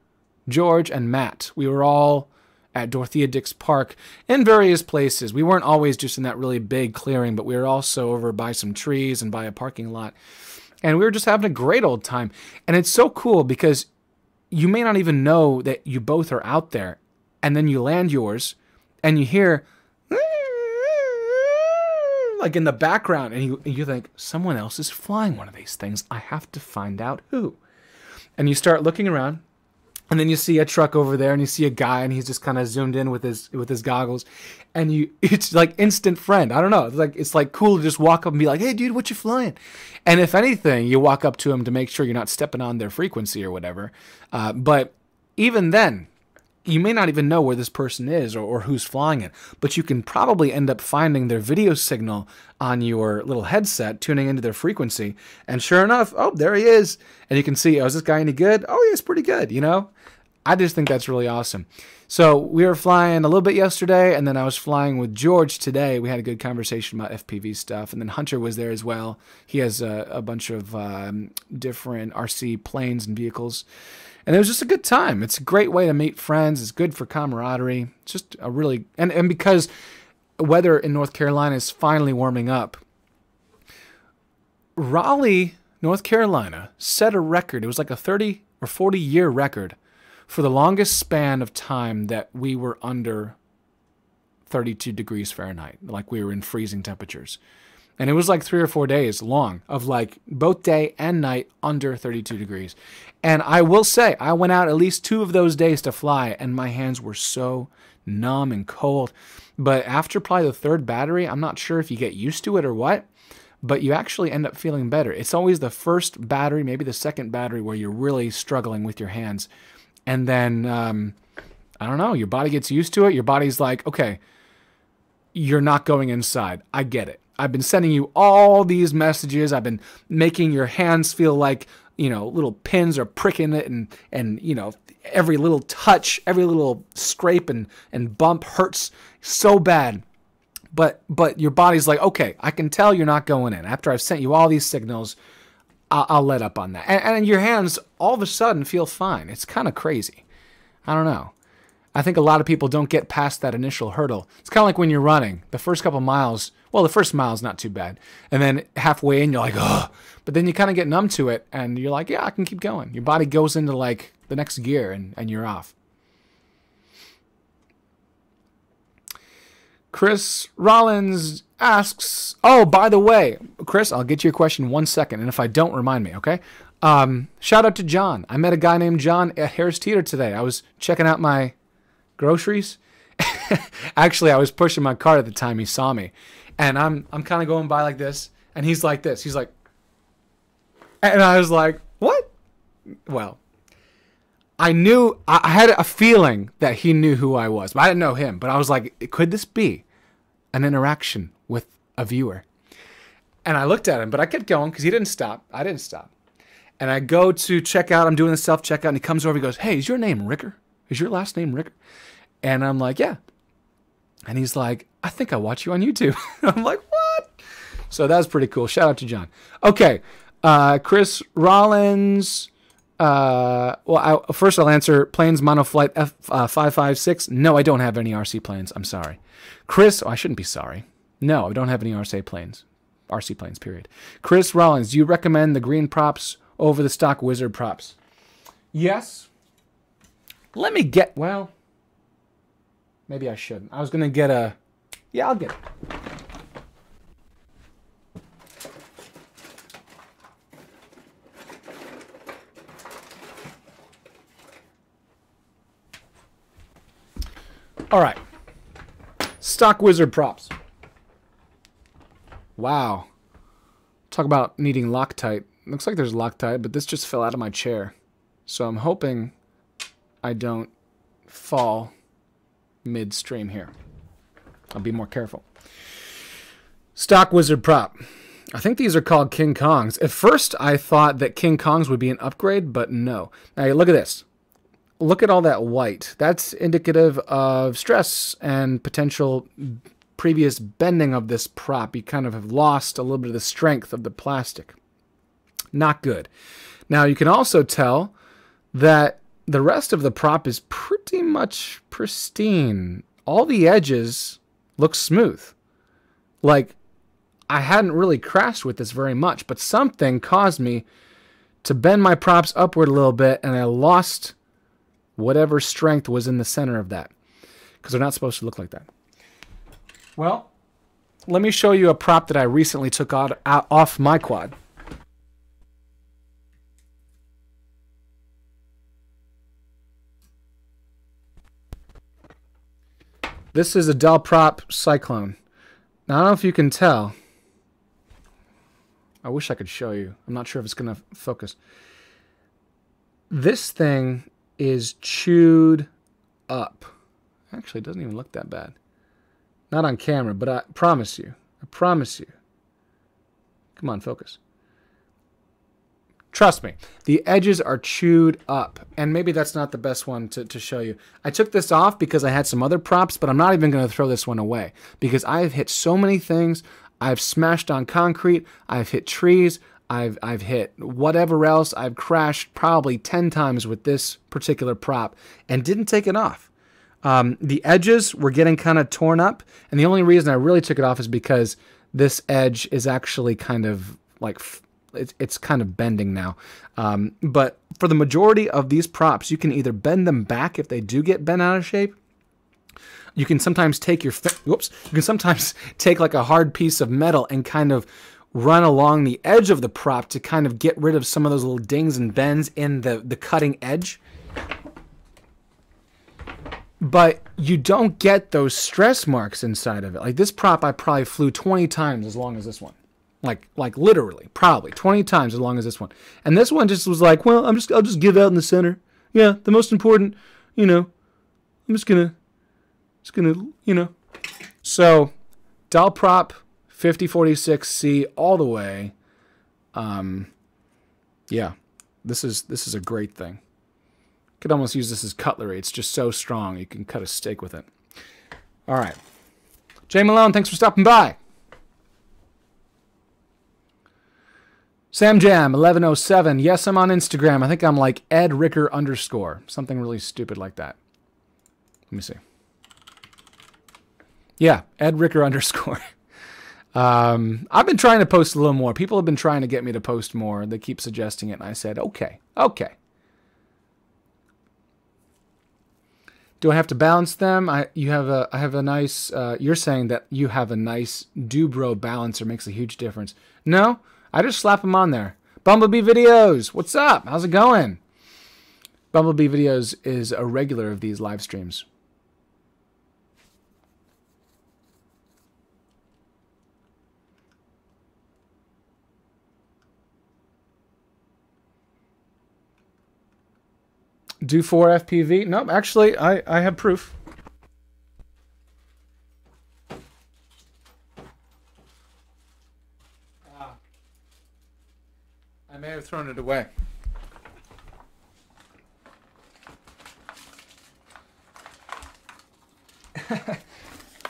George, and Matt. We were all at Dorothea Dix Park in various places. We weren't always just in that really big clearing, but we were also over by some trees and by a parking lot. And we were just having a great old time. And it's so cool because you may not even know that you both are out there. And then you land yours and you hear like in the background, and you think, someone else is flying one of these things. I have to find out who. And you start looking around, and then you see a truck over there, and you see a guy, and he's just kind of zoomed in with his goggles, and it's like instant friend. I don't know. It's like cool to just walk up and be like, hey, dude, what you flying? And if anything, you walk up to him to make sure you're not stepping on their frequency or whatever. But even then, you may not even know where this person is or who's flying it, but you can probably end up finding their video signal on your little headset, tuning into their frequency, and sure enough, oh, there he is. And you can see, oh, is this guy any good? Oh, yeah, he's pretty good, you know? I just think that's really awesome. So we were flying a little bit yesterday, and then I was flying with George today. We had a good conversation about FPV stuff, and then Hunter was there as well. He has a bunch of different RC planes and vehicles. And it was just a good time. It's a great way to meet friends. It's good for camaraderie. It's just a really... And because weather in North Carolina is finally warming up, Raleigh, North Carolina, set a record. It was like a 30 or 40-year record for the longest span of time that we were under 32 degrees Fahrenheit. Like we were in freezing temperatures. And it was like 3 or 4 days long of like both day and night under 32 degrees. And I will say, I went out at least 2 of those days to fly, and my hands were so numb and cold. But after probably the 3rd battery, I'm not sure if you get used to it or what, but you actually end up feeling better. It's always the 1st battery, maybe the 2nd battery, where you're really struggling with your hands. And then, I don't know, your body gets used to it. Your body's like, okay, you're not going inside. I get it. I've been sending you all these messages. I've been making your hands feel like, you know, little pins are pricking it, and you know, every little touch, every little scrape and bump hurts so bad. But your body's like, okay, I can tell you're not going in. After I've sent you all these signals, I'll let up on that. And your hands all of a sudden feel fine. It's kind of crazy. I don't know. I think a lot of people don't get past that initial hurdle. It's kind of like when you're running. The first couple miles, well, the first mile is not too bad. And then halfway in, you're like, oh. But then you kind of get numb to it, and you're like, yeah, I can keep going. Your body goes into like the next gear, and you're off. Chris Rollins asks, oh, by the way, Chris, I'll get you a question 1 second, and if I don't, remind me, okay? Shout out to John. I met a guy named John at Harris Teeter today. I was checking out my groceries. Actually, I was pushing my cart at the time he saw me, and I'm kind of going by like this, and he's like this. He's like, and I was like, what? Well, I knew, I had a feeling that he knew who I was, but I didn't know him. But I was like, could this be an interaction with a viewer? And I looked at him, but I kept going because he didn't stop. I didn't stop. And I go to check out. I'm doing the self-checkout, and he comes over. He goes, hey, is your name Ricker? Is your last name Ricker? And I'm like, yeah. And he's like, I think I watch you on YouTube. I'm like, what? So that was pretty cool. Shout out to John. Okay. Chris Rollins. First I'll answer planes monoflight F556. No, I don't have any RC planes. I'm sorry. Chris, I shouldn't be sorry. No, I don't have any RC planes. RC planes, period. Chris Rollins, do you recommend the green props over the stock Wizard props? Yes. Let me get, well, maybe I shouldn't. I was going to get a, yeah, I'll get it. All right. Stock Wizard props. Wow. Talk about needing Loctite. Looks like there's Loctite, but this just fell out of my chair. So I'm hoping I don't fall midstream here. I'll be more careful. Stock Wizard prop. I think these are called King Kongs. At first, I thought that King Kongs would be an upgrade, but no. Now, look at this. Look at all that white. That's indicative of stress and potential previous bending of this prop. You kind of have lost a little bit of the strength of the plastic. Not good. Now, you can also tell that the rest of the prop is pretty much pristine. All the edges look smooth. Like, I hadn't really crashed with this very much, but something caused me to bend my props upward a little bit, and I lost whatever strength was in the center of that, because they're not supposed to look like that. Well, let me show you a prop that I recently took off my quad. This is a Dell Prop Cyclone. Now, I don't know if you can tell. I wish I could show you. I'm not sure if it's going to focus. This thing is chewed up. Actually, it doesn't even look that bad. Not on camera, but I promise you. I promise you. Come on, focus. Trust me, the edges are chewed up, and maybe that's not the best one to show you. I took this off because I had some other props, but I'm not even going to throw this one away because I've hit so many things. I've smashed on concrete. I've hit trees. I've hit whatever else. I've crashed probably 10 times with this particular prop and didn't take it off. The edges were getting kind of torn up, and the only reason I really took it off is because this edge is actually kind of like it's kind of bending now. But for the majority of these props, you can either bend them back if they do get bent out of shape. You can sometimes take your you can sometimes take like a hard piece of metal and kind of run along the edge of the prop to kind of get rid of some of those little dings and bends in the cutting edge. But you don't get those stress marks inside of it. Like this prop, I probably flew 20 times as long as this one. Like literally, probably 20 times as long as this one. And this one just was like, well, I'll just give out in the center. Yeah, the most important, you know, I'm just gonna, you know. So, Dell Prop 5046C all the way. Yeah, this is a great thing. Could almost use this as cutlery. It's just so strong. You can cut a steak with it. All right. Jay Malone, thanks for stopping by. Sam Jam 1107. Yes, I'm on Instagram. I think I'm like Ed Ricker _ something really stupid like that. Let me see. Yeah, Ed Ricker _ I've been trying to post a little more. People have been trying to get me to post more. They keep suggesting it, and I said, okay. Do I have to balance them? I have a nice. You're saying that you have a nice Dubro balancer makes a huge difference. No. I just slap them on there. Bumblebee Videos, what's up? How's it going? Bumblebee Videos is a regular of these live streams. Do 4 FPV? Nope, actually, I have proof. I may have thrown it away.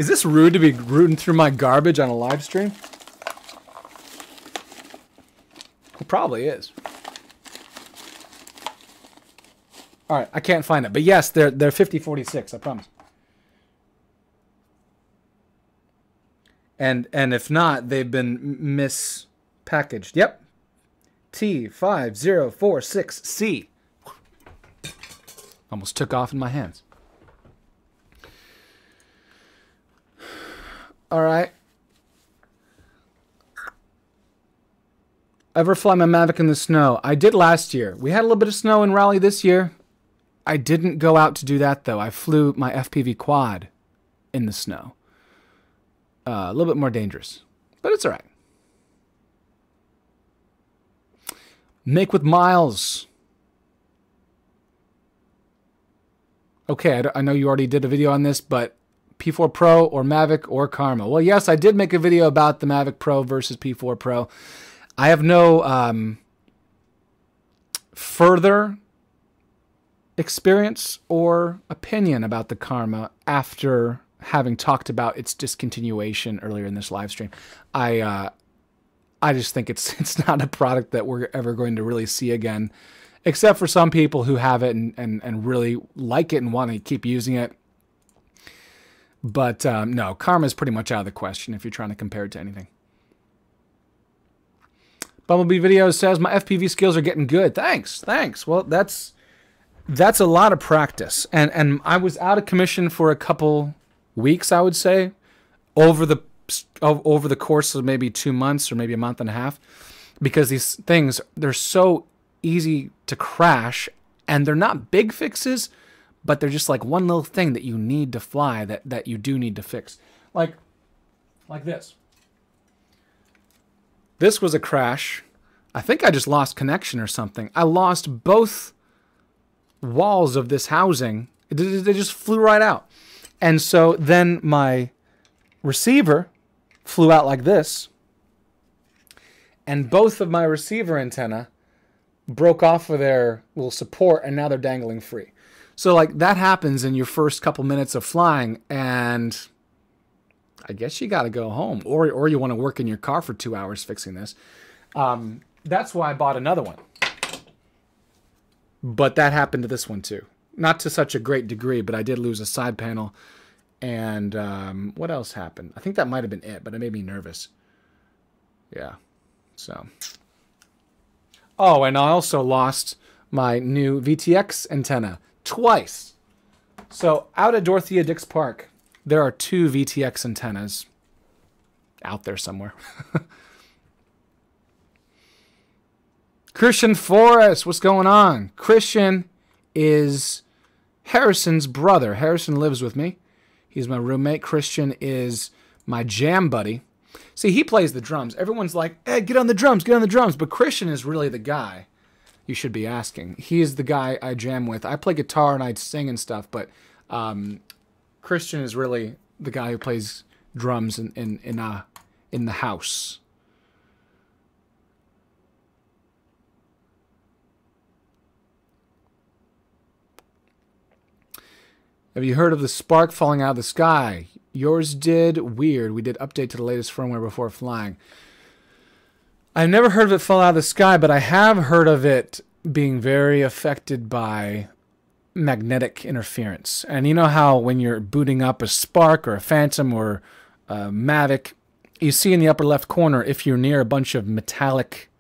Is this rude to be rooting through my garbage on a live stream? It probably is. All right, I can't find it, but yes, they're 5046. I promise. And if not, they've been mispackaged. Yep. T5046C. Almost took off in my hands. All right. Ever fly my Mavic in the snow? I did last year. We had a little bit of snow in Raleigh this year. I didn't go out to do that, though. I flew my FPV quad in the snow. A little bit more dangerous, but it's all right. Make with Miles. Okay, I know you already did a video on this, but P4 Pro or Mavic or Karma? Well, yes, I did make a video about the Mavic Pro versus P4 Pro. I have no further experience or opinion about the Karma after having talked about its discontinuation earlier in this live stream. I just think it's not a product that we're ever going to really see again, except for some people who have it and really like it and want to keep using it. But no, Karma is pretty much out of the question if you're trying to compare it to anything. Bumblebee Video says, my FPV skills are getting good. Thanks. Well, that's a lot of practice. And I was out of commission for a couple weeks, I would say, over the course of maybe 2 months or maybe a month and a half, because these things, they're so easy to crash, and they're not big fixes, but they're just like one little thing that you need to fly that you do need to fix. Like this. This was a crash. I think I just lost connection or something. I lost both walls of this housing. They just flew right out. And so then my receiver flew out like this. And both of my receiver antenna broke off of their little support, and now they're dangling free. So like that happens in your first couple minutes of flying, and I guess you got to go home, or you want to work in your car for 2 hours fixing this. That's why I bought another one. But that happened to this one too. Not to such a great degree, but I did lose a side panel. And what else happened? I think that might have been it, but it made me nervous. Yeah. So. Oh, and I also lost my new VTX antenna twice. So out at Dorothea Dix Park, there are 2 VTX antennas out there somewhere. Christian Forrest, what's going on? Christian is Harrison's brother. Harrison lives with me. He's my roommate. Christian is my jam buddy. See, he plays the drums. Everyone's like, hey, get on the drums, get on the drums. But Christian is really the guy you should be asking. He is the guy I jam with. I play guitar and I sing and stuff, but Christian is really the guy who plays drums in the house. Have you heard of the spark falling out of the sky? Yours did. Weird. We did update to the latest firmware before flying. I've never heard of it fall out of the sky, but I have heard of it being very affected by magnetic interference. And you know how when you're booting up a Spark or a Phantom or a Mavic, you see in the upper left corner, if you're near a bunch of metallic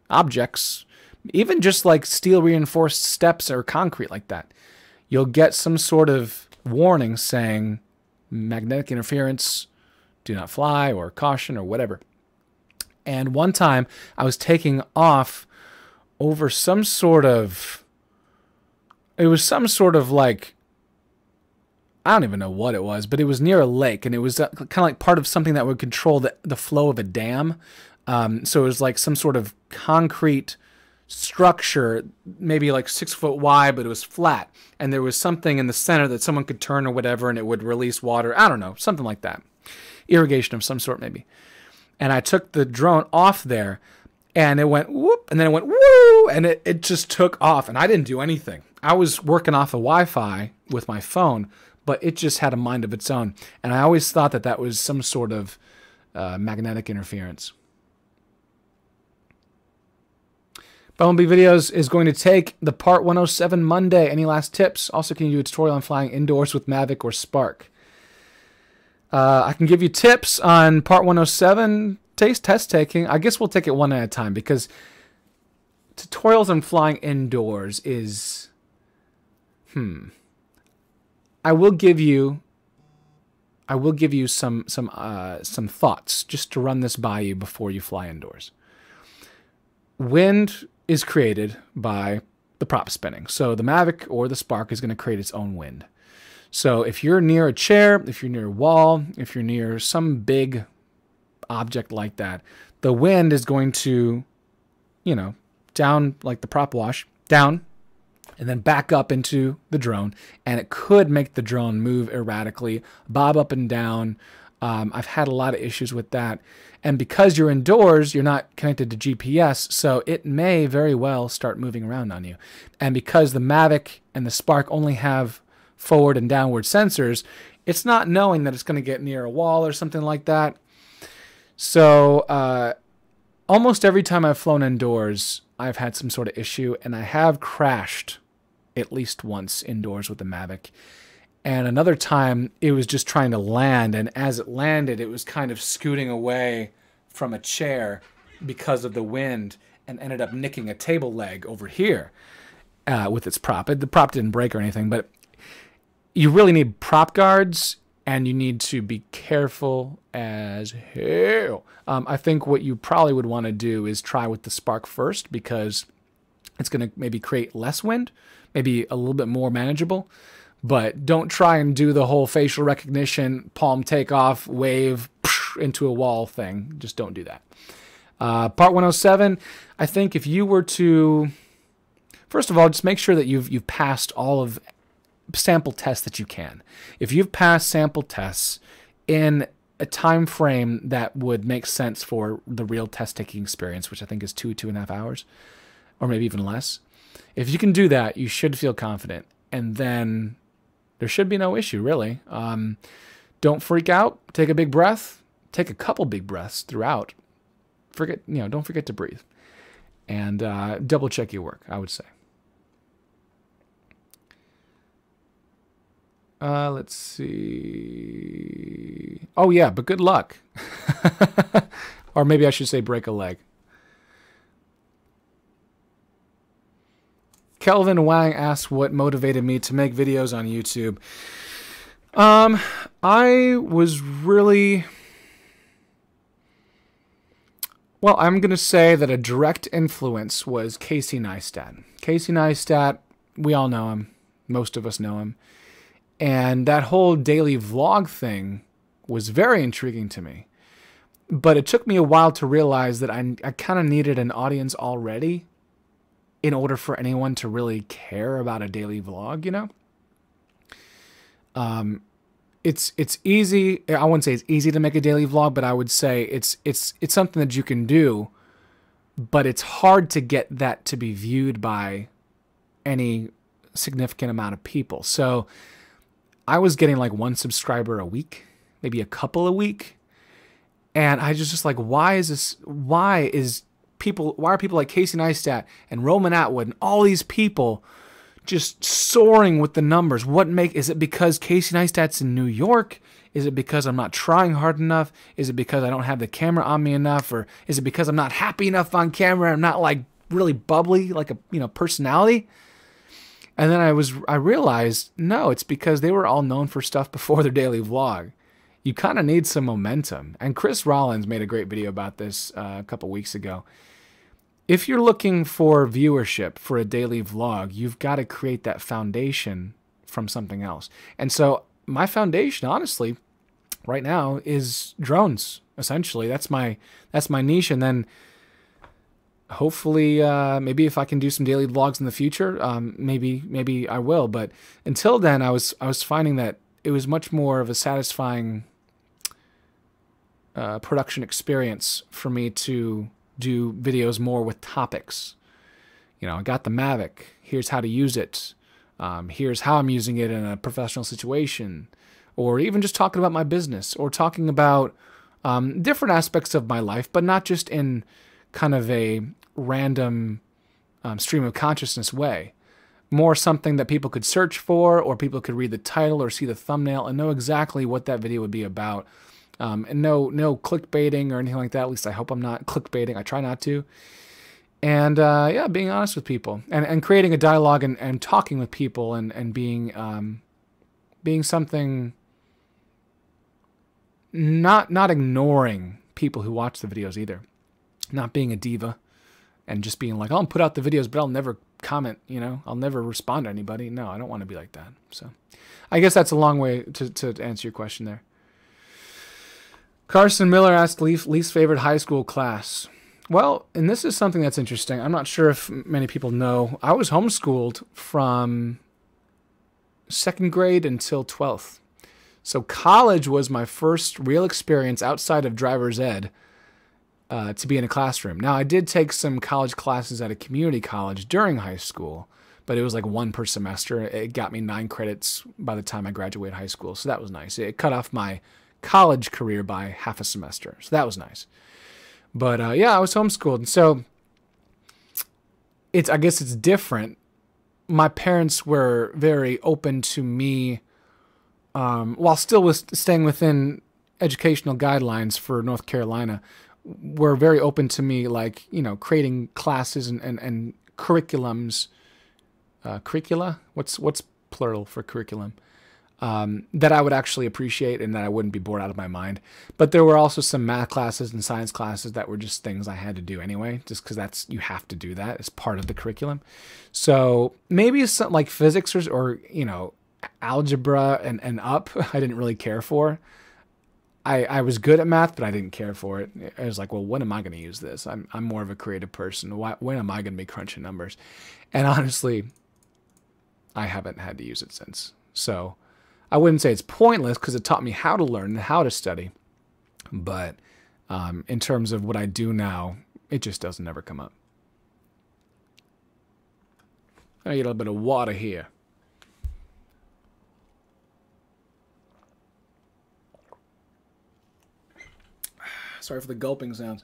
objects, even just like steel reinforced steps or concrete like that, you'll get some sort of warning saying magnetic interference, do not fly, or caution, or whatever. And one time I was taking off over some sort of, it was some sort of like, I don't even know what it was, but it was near a lake, and it was kind of like part of something that would control the flow of a dam. So it was like some sort of concrete structure, maybe like 6 foot wide, but it was flat. And there was something in the center that someone could turn or whatever, and it would release water. I don't know, something like that. Irrigation of some sort, maybe. And I took the drone off there, and it went whoop, and then it went woo, and it just took off. And I didn't do anything. I was working off of Wi-Fi with my phone, but it just had a mind of its own. And I always thought that that was some sort of magnetic interference. Bumblebee Videos is going to take the Part 107 Monday. Any last tips? Also, can you do a tutorial on flying indoors with Mavic or Spark? I can give you tips on Part 107 test taking. I guess we'll take it one at a time, because tutorials on flying indoors is... I will give you some thoughts just to run this by you before you fly indoors. Wind is created by the prop spinning. So the Mavic or the Spark is going to create its own wind. So if you're near a chair, if you're near a wall, if you're near some big object like that, the wind is going to, you know, down like the prop wash, down, and then back up into the drone, and it could make the drone move erratically, bob up and down. I've had a lot of issues with that. And because you're indoors, you're not connected to GPS, so it may very well start moving around on you. And because the Mavic and the Spark only have forward and downward sensors, it's not knowing that it's going to get near a wall or something like that. So almost every time I've flown indoors, I've had some sort of issue, and I have crashed at least once indoors with the Mavic. And another time, it was just trying to land, and as it landed, it was kind of scooting away from a chair because of the wind, and ended up nicking a table leg over here with its prop. The prop didn't break or anything, but you really need prop guards, and you need to be careful as hell. I think what you probably would want to do is try with the Spark first, because it's going to maybe create less wind, maybe a little bit more manageable. But don't try and do the whole facial recognition, palm takeoff, wave into a wall thing. Just don't do that. Part 107, I think if you were to, first of all, just make sure that you've passed all of sample tests that you can. If you've passed sample tests in a time frame that would make sense for the real test taking experience, which I think is 2.5 hours, or maybe even less. If you can do that, you should feel confident. And then there should be no issue, really. Don't freak out. Take a big breath. Take a couple big breaths throughout. Don't forget to breathe. And double check your work, I would say. Let's see. Oh, yeah, but good luck. Or maybe I should say break a leg. Kelvin Wang asks what motivated me to make videos on YouTube. I was really... Well, I'm going to say that a direct influence was Casey Neistat. Casey Neistat, we all know him. Most of us know him. And that whole daily vlog thing was very intriguing to me. But it took me a while to realize that I kind of needed an audience already in order for anyone to really care about a daily vlog, you know? It's easy. I wouldn't say it's easy to make a daily vlog, but I would say it's something that you can do, but it's hard to get that to be viewed by any significant amount of people. So I was getting like 1 subscriber a week, maybe a couple a week. And I just like, why are people like Casey Neistat and Roman Atwood and all these people just soaring with the numbers? Is it because Casey Neistat's in New York? Is it because I'm not trying hard enough? Is it because I don't have the camera on me enough? Or is it because I'm not happy enough on camera? I'm not like really bubbly, like a personality? And then I realized, no, it's because they were all known for stuff before their daily vlog. You kind of need some momentum. And Chris Rollins made a great video about this a couple weeks ago. If you're looking for viewership for a daily vlog, you've got to create that foundation from something else. And so my foundation, honestly, right now is drones. Essentially, that's my niche. And then hopefully, maybe if I can do some daily vlogs in the future, maybe I will. But until then, I was finding that it was much more of a satisfying production experience for me to do videos more with topics. I got the Mavic. Here's how to use it. Here's how I'm using it in a professional situation, or even just talking about my business, or talking about different aspects of my life, but not just in kind of a random stream of consciousness way. More something that people could search for, or people could read the title or see the thumbnail and know exactly what that video would be about. And no clickbaiting or anything like that. At least I hope I'm not clickbaiting. I try not to. And yeah, being honest with people and creating a dialogue and talking with people and being something, not ignoring people who watch the videos either. Not being a diva and just being like, I'll put out the videos, but I'll never comment, I'll never respond to anybody. No, I don't want to be like that. So I guess that's a long way to answer your question there. Carson Miller asked least favorite high school class. Well, and this is something that's interesting. I'm not sure if many people know. I was homeschooled from second grade until 12th. So college was my first real experience outside of driver's ed to be in a classroom. Now, I did take some college classes at a community college during high school, but it was like one per semester. It got me 9 credits by the time I graduated high school, so that was nice. It cut off my college career by half a semester, so that was nice. But yeah, I was homeschooled, and so I guess it's different. My parents were very open to me, while still staying within educational guidelines for North Carolina, were very open to me, like, you know, creating classes and curriculums. Curricula? What's plural for curriculum? That I would actually appreciate and that I wouldn't be bored out of my mind. But there were also some math classes and science classes that were just things I had to do anyway, just because you have to do that as part of the curriculum. So maybe something like physics or you know, algebra and up, I didn't really care for. I was good at math, but I didn't care for it. I was like, well, when am I going to use this? I'm more of a creative person. When am I going to be crunching numbers? And honestly, I haven't had to use it since. So I wouldn't say it's pointless because it taught me how to learn and how to study. But in terms of what I do now, it just doesn't ever come up. I get a little bit of water here. Sorry for the gulping sounds.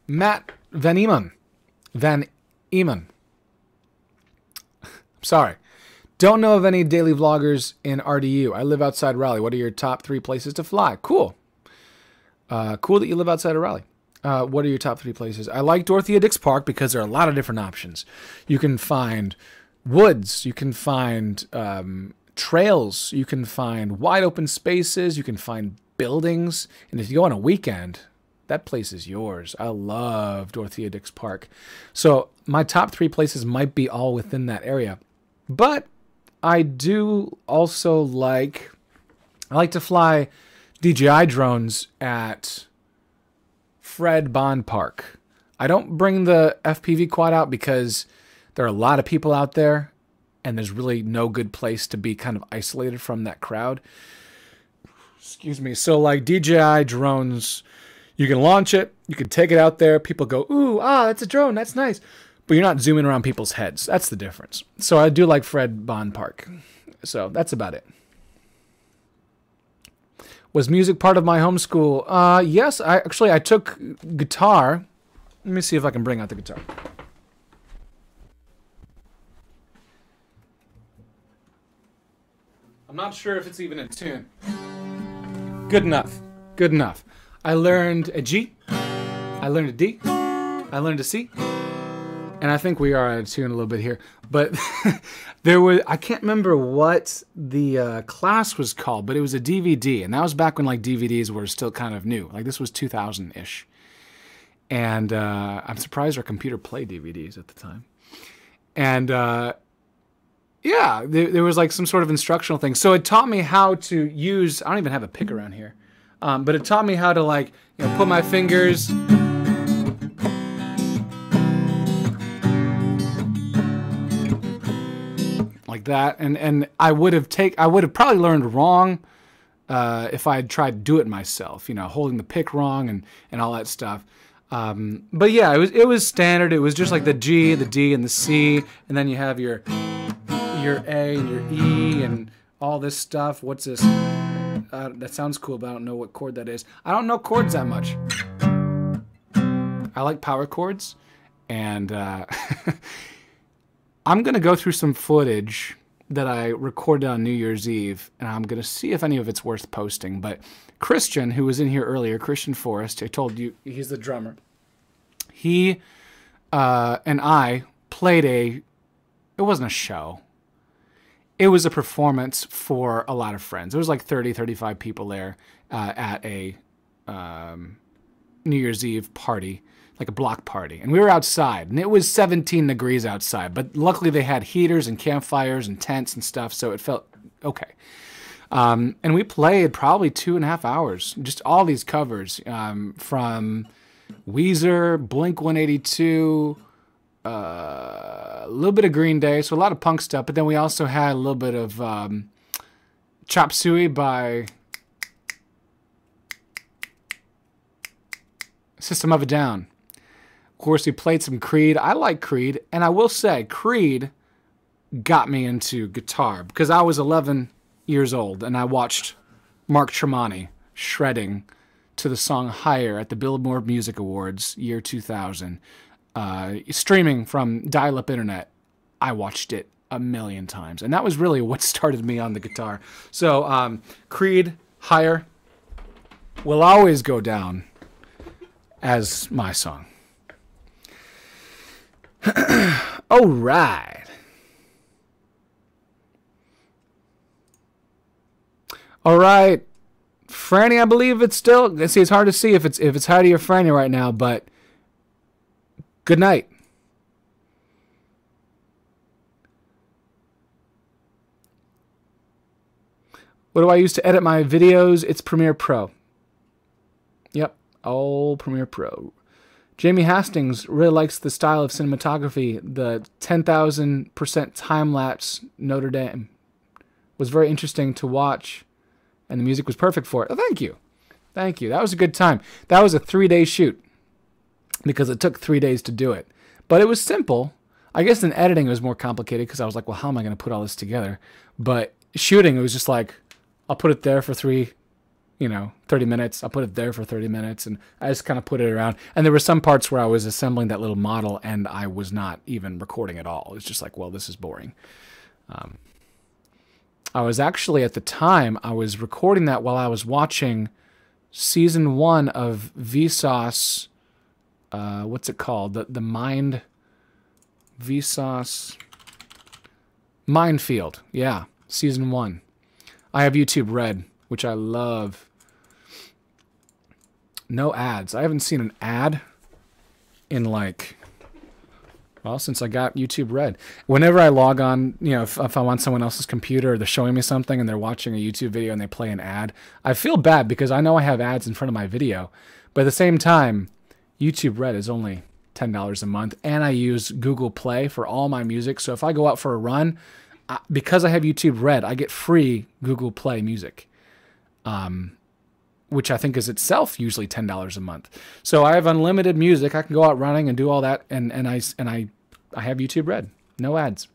Matt Van Eman. I'm sorry. Don't know of any daily vloggers in RDU. I live outside Raleigh. What are your top 3 places to fly? Cool. Cool that you live outside of Raleigh. What are your top 3 places? I like Dorothea Dix Park because there are a lot of different options. You can find woods. You can find trails. You can find wide open spaces. You can find buildings. And if you go on a weekend, that place is yours. I love Dorothea Dix Park. So my top 3 places might be all within that area. But I do also I like to fly DJI drones at Fred Bond Park. I don't bring the FPV quad out because there are a lot of people out there and there's really no good place to be kind of isolated from that crowd. Excuse me. So like DJI drones, you can launch it, you can take it out there, people go, ooh, that's a drone, that's nice. But you're not zooming around people's heads. That's the difference. So I do like Fred Bond Park. So that's about it. Was music part of my homeschool? Yes, I took guitar. Let me see if I can bring out the guitar. I'm not sure if it's even in tune. Good enough. Good enough. I learned a G. I learned a D. I learned a C. And I think we are out of tune a little bit here. But I can't remember what the class was called, but it was a DVD. And that was back when like DVDs were still kind of new. Like this was 2000-ish. And I'm surprised our computer played DVDs at the time. And yeah, there was like some sort of instructional thing. So it taught me how to use, I don't even have a pick around here. But it taught me how to like, you know, put my fingers like that. And I would have probably learned wrong if I had tried to do it myself, you know, holding the pick wrong and all that stuff. But yeah, it was standard. It was just like the G, the D, and the C, and then you have your A and your E and all this stuff. What's this? That sounds cool, but I don't know what chord that is. I don't know chords that much. I like power chords, and I'm going to go through some footage that I recorded on New Year's Eve, and I'm going to see if any of it's worth posting. But Christian, who was in here earlier, Christian Forrest, I told you he's the drummer. He and I played it wasn't a show. It was a performance for a lot of friends. There was like 30, 35 people there at a New Year's Eve party, like a block party. And we were outside, and it was 17 degrees outside. But luckily they had heaters and campfires and tents and stuff, so it felt okay. And we played probably 2.5 hours, just all these covers from Weezer, Blink-182, a little bit of Green Day, so a lot of punk stuff. But then we also had a little bit of Chop Suey by System of a Down. Of course, we played some Creed. I like Creed, and I will say Creed got me into guitar because I was 11 years old and I watched Mark Tremonti shredding to the song Higher at the Billboard Music Awards year 2000. Streaming from dial-up internet. I watched it a million times, and that was really what started me on the guitar. So Creed, Higher will always go down as my song. All right. All right. Franny, I believe it's still... See, it's hard to see if it's Heidi or Franny right now, but good night. What do I use to edit my videos? It's Premiere Pro. Yep. Oh, Premiere Pro. Jamie Hastings really likes the style of cinematography. The 10,000% time-lapse Notre Dame was very interesting to watch, and the music was perfect for it. Oh, thank you. Thank you. That was a good time. That was a 3-day shoot because it took 3 days to do it. But it was simple. I guess in editing it was more complicated because I was like, well, how am I going to put all this together? But shooting, it was just like, I'll put it there for 30 minutes. I'll put it there for 30 minutes. And I just kind of put it around. And there were some parts where I was assembling that little model and I was not even recording at all. It was just like, well, this is boring. I was actually, at the time, I was recording that while I was watching season 1 of Vsauce. What's it called? The Mind... Vsauce... Minefield. Yeah, season 1. I have YouTube Red, which I love. No ads. I haven't seen an ad in since I got YouTube Red. Whenever I log on, if I'm on someone else's computer or they're showing me something and they're watching a YouTube video and they play an ad, I feel bad because I know I have ads in front of my video. But at the same time, YouTube Red is only $10 a month, and I use Google Play for all my music. So if I go out for a run, because I have YouTube Red, I get free Google Play music, which I think is itself usually $10 a month. So I have unlimited music. I can go out running and do all that, and I have YouTube Red, no ads.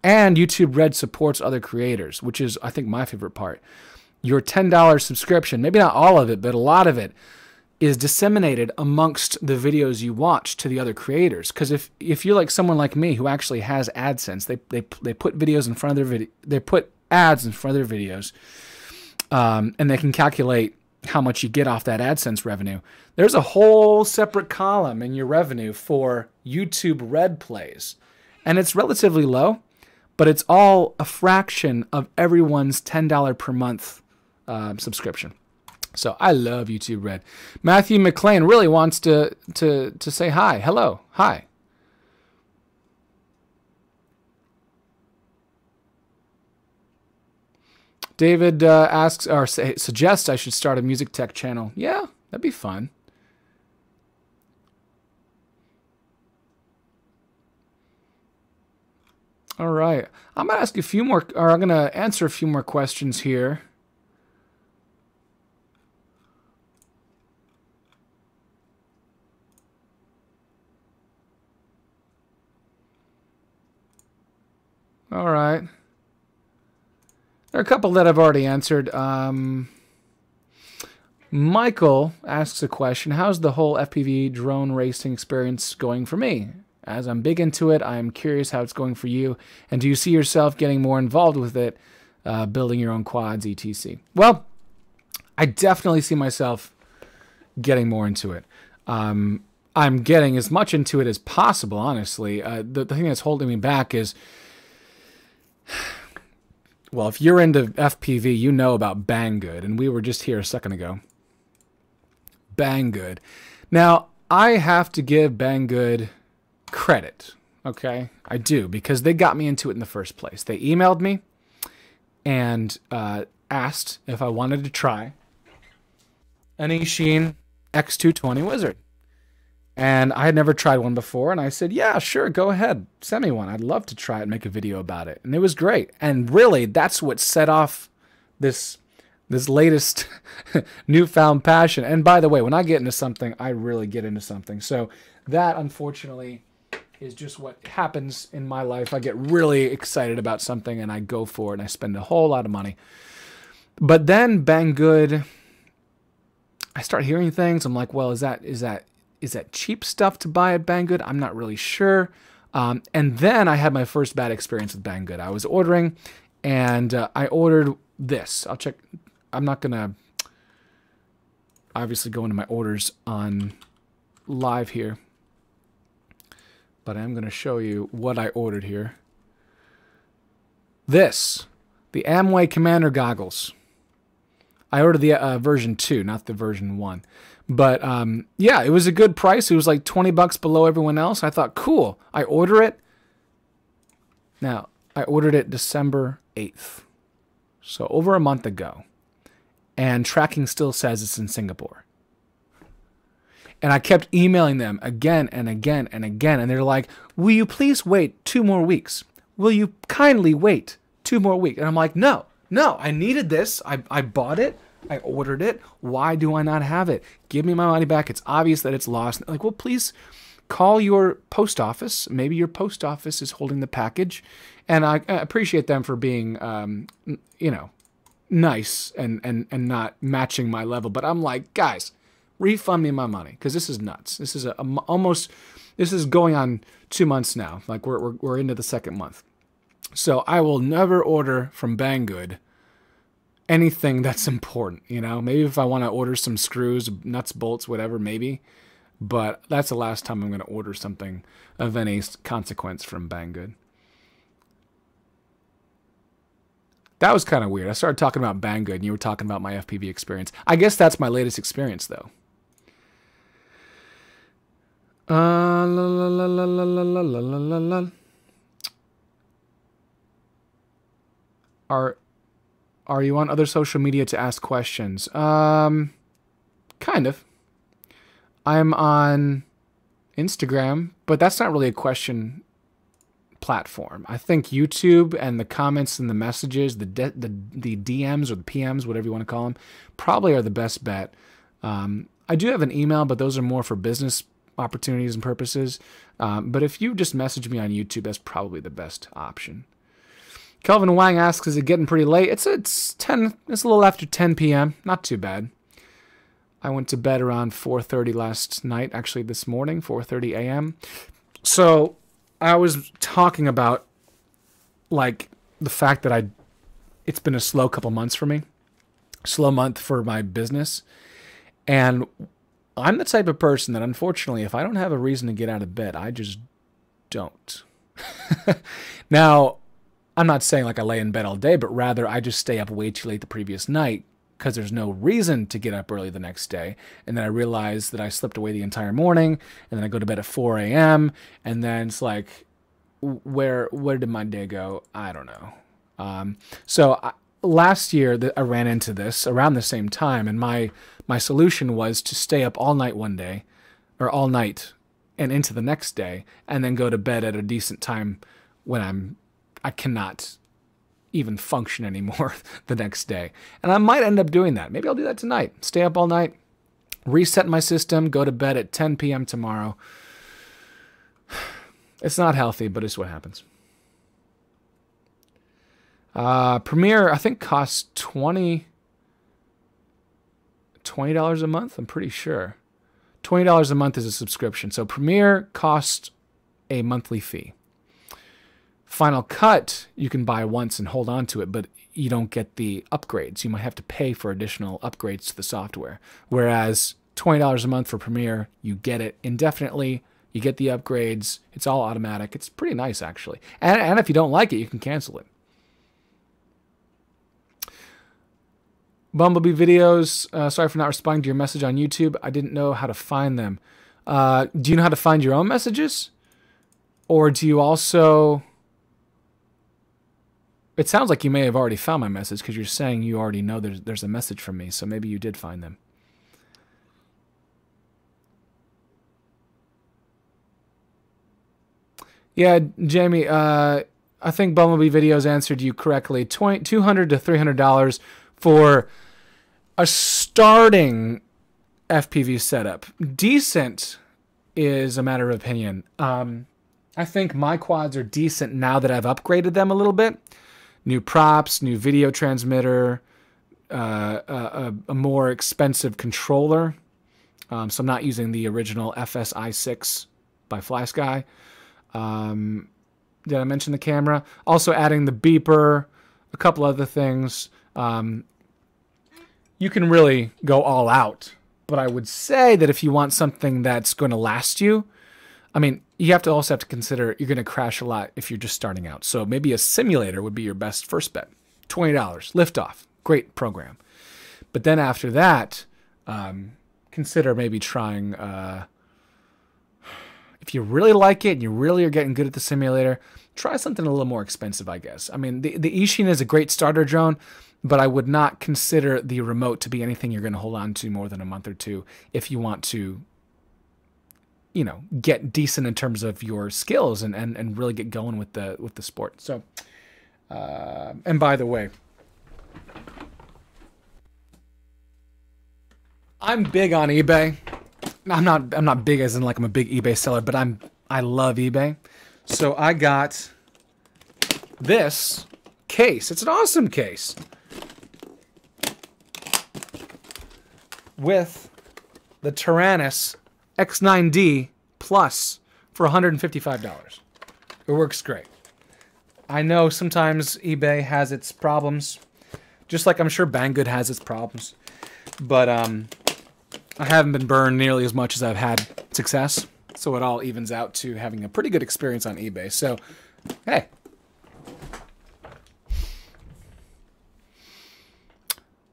And YouTube Red supports other creators, which is, I think, my favorite part. Your $10 subscription, maybe not all of it, but a lot of it, is disseminated amongst the videos you watch to the other creators. Because if you're like someone like me who actually has AdSense, they put videos in front of their they put ads in front of their videos, and they can calculate how much you get off that AdSense revenue. There's a whole separate column in your revenue for YouTube Red plays, and it's relatively low, but it's all a fraction of everyone's $10 per month subscription. So I love YouTube Red. Matthew McLean really wants to say hi. Hello. Hi. David asks or suggests I should start a music tech channel. Yeah, that'd be fun. All right. I'm going to ask a few more, or I'm going to answer a few more questions here. All right. There are a couple that I've already answered. Michael asks a question. How's the whole FPV drone racing experience going for me? As I'm big into it, I'm curious how it's going for you. And do you see yourself getting more involved with it, building your own quads, etc.? Well, I definitely see myself getting more into it. I'm getting as much into it as possible, honestly. The thing that's holding me back is... Well, if you're into FPV, you know about Banggood, and we were just here a second ago. Banggood. Now, I have to give Banggood credit, okay? I do, because they got me into it in the first place. They emailed me, and asked if I wanted to try an Eachine X220 Wizard. And I had never tried one before, and I said, yeah, sure, go ahead. Send me one. I'd love to try it and make a video about it. And it was great. And really, that's what set off this latest newfound passion. And by the way, when I get into something, I really get into something. So that, unfortunately, is just what happens in my life. I get really excited about something, and I go for it, and I spend a whole lot of money. But then Banggood, I start hearing things. I'm like, well, is that cheap stuff to buy at Banggood? I'm not really sure. And then I had my first bad experience with Banggood. I was ordering, and I ordered this. I'll check. I'm not going to obviously go into my orders on live here, but I am going to show you what I ordered here. This, the Amway Commander goggles. I ordered the version 2, not the version 1. But, yeah, it was a good price. It was like 20 bucks below everyone else. I thought, cool. I order it. Now, I ordered it December 8th. So over a month ago. And tracking still says it's in Singapore. And I kept emailing them again and again and again. And they're like, will you please wait 2 more weeks? Will you kindly wait 2 more weeks? And I'm like, no, I needed this. I bought it. I ordered it. Why do I not have it? Give me my money back. It's obvious that it's lost. Like, well, please call your post office. Maybe your post office is holding the package. And I appreciate them for being, you know, nice and not matching my level. But I'm like, guys, refund me my money, because this is nuts. This is this is going on 2 months now. Like we're into the 2nd month. So I will never order from Banggood anything that's important, you know. Maybe if I want to order some screws, nuts, bolts, whatever, maybe. But that's the last time I'm going to order something of any consequence from Banggood. That was kind of weird. I started talking about Banggood, and you were talking about my FPV experience. I guess that's my latest experience, though. La, la, la, la, la, la, la, la, la. Are you on other social media to ask questions? Kind of. I'm on Instagram, but that's not really a question platform. I think YouTube and the comments and the messages, the DMs or the PMs, whatever you want to call them, probably are the best bet. I do have an email, but those are more for business opportunities and purposes. But if you just message me on YouTube, that's probably the best option. Kelvin Wang asks, is it getting pretty late? It's a little after 10 p.m. Not too bad. I went to bed around 4:30 last night, actually this morning, 4:30 a.m. So I was talking about, like, the fact that it's been a slow couple months for me. Slow month for my business. And I'm the type of person that, unfortunately, if I don't have a reason to get out of bed, I just don't. Now, I'm not saying like I lay in bed all day, but rather I just stay up way too late the previous night because there's no reason to get up early the next day. And then I realize that I slept away the entire morning, and then I go to bed at 4 a.m. And then it's like, where did my day go? I don't know. Last year I ran into this around the same time, and my solution was to stay up all night one day, or all night and into the next day, and then go to bed at a decent time when I cannot even function anymore the next day. And I might end up doing that. Maybe I'll do that tonight. Stay up all night, reset my system, go to bed at 10 p.m. tomorrow. It's not healthy, but it's what happens. Premiere, I think, costs $20 a month. I'm pretty sure. $20 a month is a subscription. So Premiere costs a monthly fee. Final Cut, you can buy once and hold on to it, but you don't get the upgrades. You might have to pay for additional upgrades to the software. Whereas $20 a month for Premiere, you get it indefinitely. You get the upgrades. It's all automatic. It's pretty nice, actually. And if you don't like it, you can cancel it. Bumblebee videos. Sorry for not responding to your message on YouTube. I didn't know how to find them. Do you know how to find your own messages? Or do you also... It sounds like you may have already found my message because you're saying you already know there's a message from me, so maybe you did find them. Yeah, Jamie, I think Bumblebee Videos answered you correctly. $200 to $300 for a starting FPV setup. Decent is a matter of opinion. I think my quads are decent now that I've upgraded them a little bit. New props, new video transmitter, a more expensive controller. So I'm not using the original FSI6 by FlySky. Did I mention the camera? Also adding the beeper, a couple other things. You can really go all out. But I would say that if you want something that's going to last you, I mean, you also have to consider you're going to crash a lot if you're just starting out. So maybe a simulator would be your best first bet. $20, liftoff, great program. But then after that, consider maybe trying, if you really like it and you really are getting good at the simulator, try something a little more expensive, I guess. I mean, the Ishin is a great starter drone, but I would not consider the remote to be anything you're going to hold on to more than a month or two if you want to, you know, get decent in terms of your skills and really get going with the sport. So, and by the way, I'm big on eBay. I'm not big as in like I'm a big eBay seller, but I love eBay. So I got this case. It's an awesome case with the Tyrannus X9D Plus for $155. It works great. I know sometimes eBay has its problems, just like I'm sure Banggood has its problems, but I haven't been burned nearly as much as I've had success, so it all evens out to having a pretty good experience on eBay. So, hey.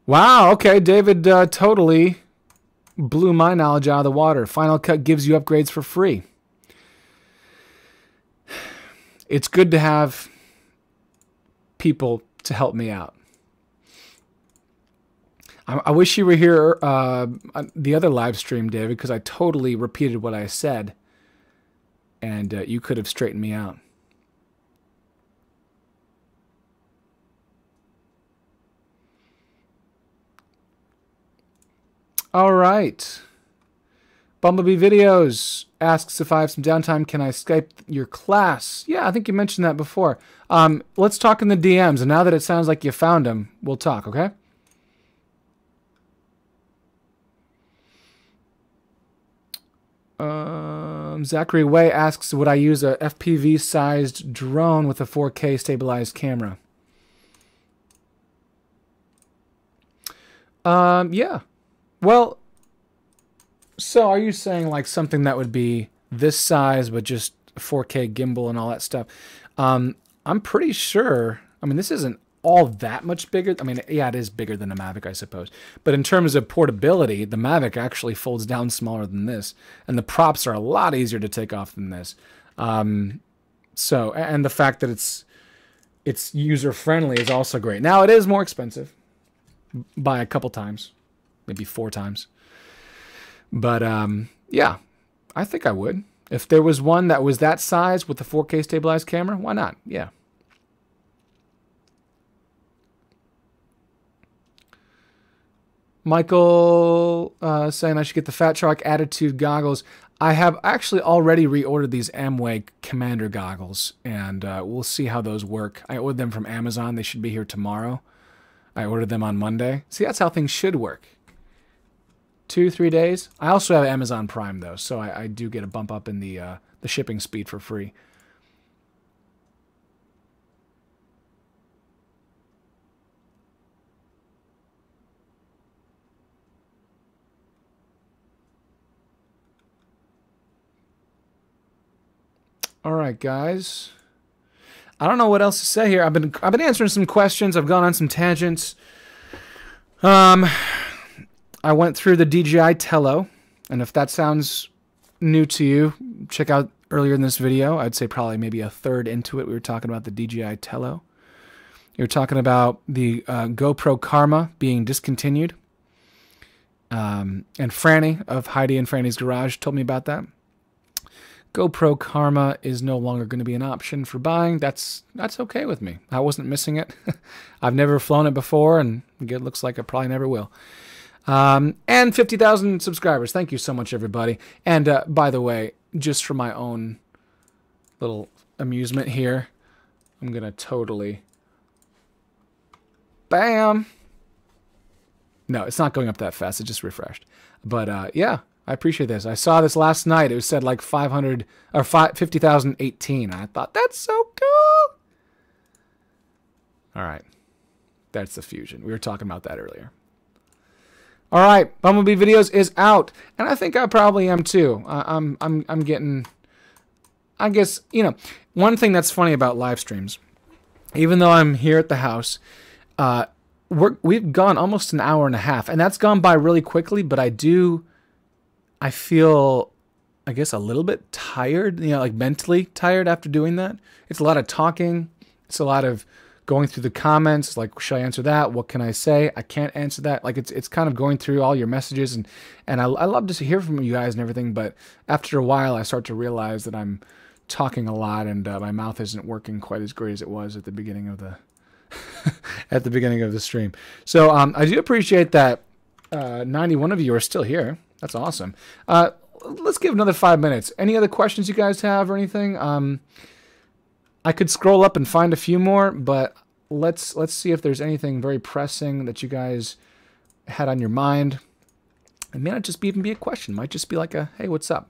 Wow, okay, David totally blew my knowledge out of the water. Final Cut gives you upgrades for free. It's good to have people to help me out. I wish you were here the other live stream, David, because I totally repeated what I said, and you could have straightened me out. All right. Bumblebee Videos asks if I have some downtime. Can I Skype your class? Yeah, I think you mentioned that before. Let's talk in the DMs, and now that it sounds like you found them, we'll talk, okay? Zachary Way asks, would I use a FPV-sized drone with a 4K stabilized camera? Yeah. Well, so are you saying like something that would be this size but just 4K gimbal and all that stuff? I'm pretty sure, I mean, this isn't all that much bigger. I mean, yeah, it is bigger than a Mavic, I suppose. But in terms of portability, the Mavic actually folds down smaller than this. And the props are a lot easier to take off than this. So, and the fact that it's user-friendly is also great. Now, it is more expensive by a couple times. Maybe 4 times. But, yeah, I think I would. If there was one that was that size with a 4K stabilized camera, why not? Yeah. Michael saying I should get the Fat Shark Attitude goggles. I have actually already reordered these Amway Commander goggles, and we'll see how those work. I ordered them from Amazon. They should be here tomorrow. I ordered them on Monday. See, that's how things should work. 2-3 days. I also have Amazon Prime, though, so I do get a bump up in the shipping speed for free. All right, guys. I don't know what else to say here. I've been answering some questions. I've gone on some tangents. I went through the DJI Tello, and if that sounds new to you, check out earlier in this video. I'd say probably maybe a third into it. We were talking about the DJI Tello. You're talking about the GoPro Karma being discontinued. And Franny of Heidi and Franny's Garage told me about that. GoPro Karma is no longer going to be an option for buying. That's okay with me. I wasn't missing it. I've never flown it before, and it looks like I probably never will. And 50,000 subscribers. Thank you so much, everybody. And by the way, just for my own little amusement here, I'm going to totally... Bam! No, it's not going up that fast. It just refreshed. But yeah, I appreciate this. I saw this last night. It was said like 500 or 50,018. I thought, that's so cool. All right. That's the Fusion. We were talking about that earlier. All right, Bumblebee Videos is out, and I think I probably am too. I'm getting, I guess, you know, one thing that's funny about live streams, even though I'm here at the house, we've gone almost an hour and a half, and that's gone by really quickly. But I feel, I guess, a little bit tired, you know, like mentally tired after doing that. It's a lot of talking. It's a lot of going through the comments, like, should I answer that? What can I say? I can't answer that. Like, it's kind of going through all your messages, and I love to hear from you guys and everything, but after a while, I start to realize that I'm talking a lot, and my mouth isn't working quite as great as it was at the beginning of the at the beginning of the stream. So I do appreciate that 91 of you are still here. That's awesome. Let's give another 5 minutes. Any other questions you guys have or anything? I could scroll up and find a few more, but let's see if there's anything very pressing that you guys had on your mind. It may not just even be a question. It might just be like a, hey, what's up?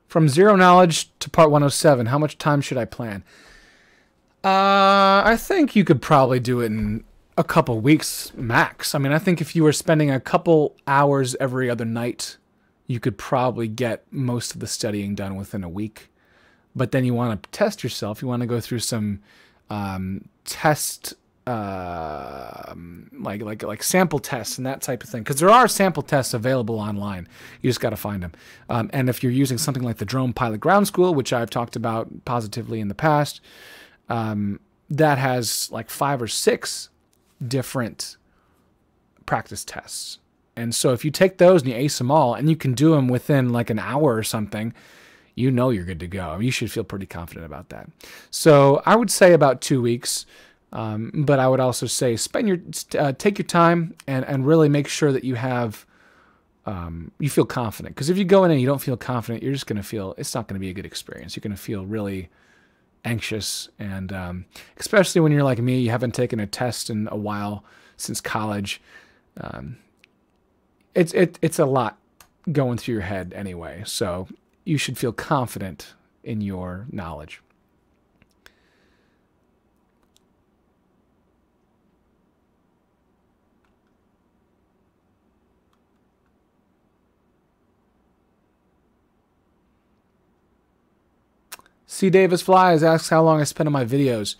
From zero knowledge to part 107, how much time should I plan? I think you could probably do it in a couple weeks max. I mean, I think if you were spending a couple hours every other night, you could probably get most of the studying done within a week. But then you want to test yourself. You want to go through some test, like sample tests and that type of thing. Because there are sample tests available online. You just got to find them. And if you're using something like the Drone Pilot Ground School, which I've talked about positively in the past, that has like 5 or 6 different practice tests. And so if you take those and you ace them all, and you can do them within like an hour or something, you know you're good to go. You should feel pretty confident about that. So I would say about 2 weeks, but I would also say take your time and really make sure that you have you feel confident. Because if you go in and you don't feel confident, you're just going to feel it's not going to be a good experience. You're going to feel really anxious, and especially when you're like me, you haven't taken a test in a while since college. It's a lot going through your head anyway. So you should feel confident in your knowledge. C. Davis Flies asks how long I spend on my videos.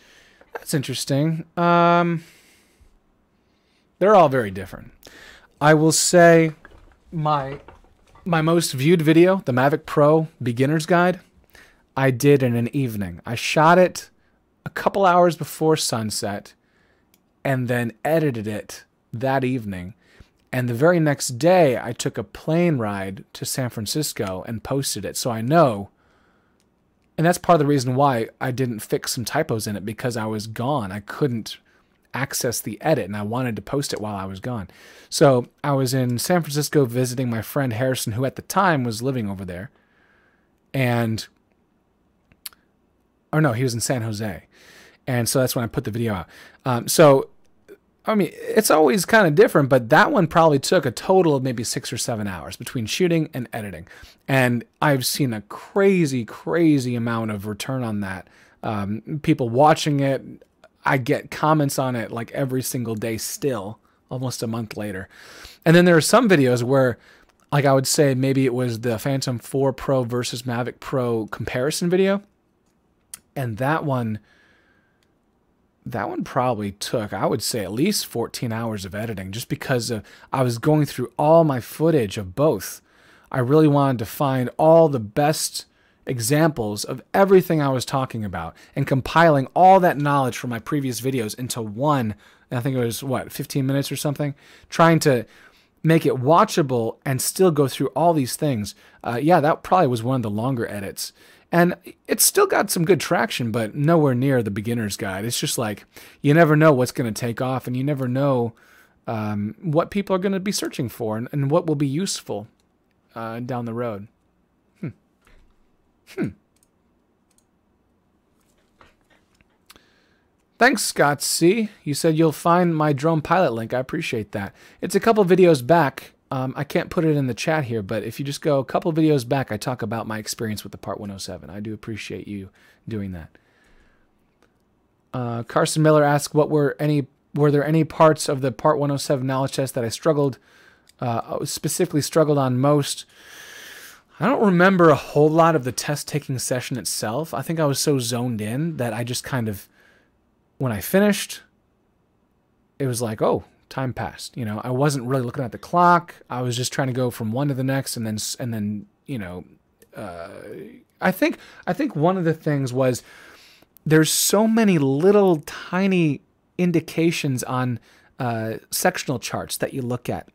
That's interesting. They're all very different. I will say my most viewed video, the Mavic Pro Beginner's Guide, I did in an evening. I shot it a couple hours before sunset and then edited it that evening. And the very next day, I took a plane ride to San Francisco and posted it. So I know, and that's part of the reason why I didn't fix some typos in it, because I was gone. I couldn't access the edit, and I wanted to post it while I was gone. So I was in San Francisco visiting my friend Harrison, who at the time was living over there. And, or no, he was in San Jose. And so that's when I put the video out. So, I mean, it's always kind of different, but that one probably took a total of maybe 6 or 7 hours between shooting and editing. And I've seen a crazy, crazy amount of return on that. People watching it, I get comments on it like every single day still, almost a month later. And then there are some videos where, like I would say maybe it was the Phantom 4 Pro versus Mavic Pro comparison video. And that one probably took, I would say, at least 14 hours of editing, just because I was going through all my footage of both. I really wanted to find all the best examples of everything I was talking about and compiling all that knowledge from my previous videos into one, I think it was, what, 15 minutes or something, trying to make it watchable and still go through all these things. Yeah, that probably was one of the longer edits. And it's still got some good traction, but nowhere near the beginner's guide. It's just like, you never know what's going to take off, and you never know what people are going to be searching for and what will be useful down the road. Thanks, Scott C. You said you'll find my drone pilot link. I appreciate that. It's a couple videos back. I can't put it in the chat here, but if you just go a couple videos back, I talk about my experience with the Part 107. I do appreciate you doing that. Carson Miller asked, were there any parts of the Part 107 knowledge test that I specifically struggled on most? I don't remember a whole lot of the test taking session itself. I think I was so zoned in that I just kind of, when I finished, it was like, oh, time passed. You know, I wasn't really looking at the clock. I was just trying to go from one to the next, and then you know, I think one of the things was there's so many little tiny indications on sectional charts that you look at,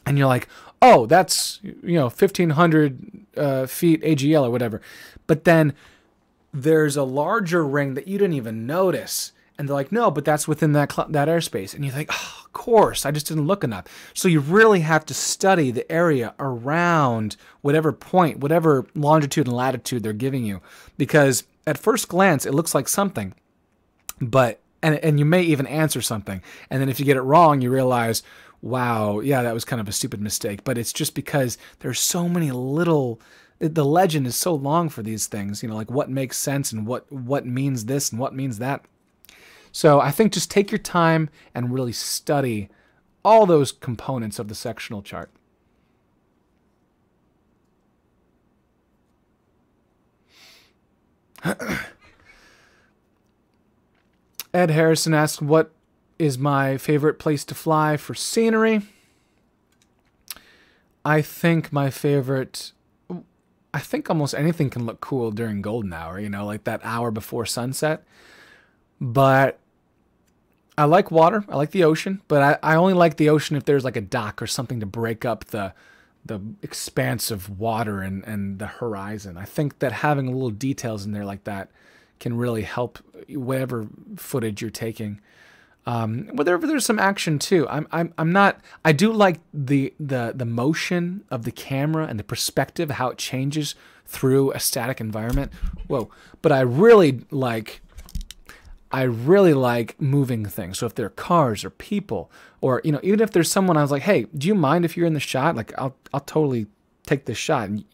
and you're like, oh, that's, you know, 1,500 feet AGL or whatever. But then there's a larger ring that you didn't even notice. And they're like, no, but that's within that airspace. And you think, oh, of course, I just didn't look enough. So you really have to study the area around whatever point, whatever longitude and latitude they're giving you. Because at first glance, it looks like something. But, and you may even answer something. And then if you get it wrong, you realize, wow, yeah, that was kind of a stupid mistake. But it's just because there's so many little, the legend is so long for these things, you know, like what makes sense and what means this and what means that. So I think just take your time and really study all those components of the sectional chart. Ed Harrison asks, what is my favorite place to fly for scenery? I think almost anything can look cool during golden hour, you know, like that hour before sunset. But I like water. I like the ocean, but I only like the ocean if there's like a dock or something to break up the expanse of water and the horizon. I think that having little details in there like that can really help whatever footage you're taking. Whether there's some action too. I do like the motion of the camera and the perspective, how it changes through a static environment. Whoa. But I really like moving things. So if there are cars or people, or, you know, even if there's someone, I was like, hey, do you mind if you're in the shot? Like, I'll totally take this shot and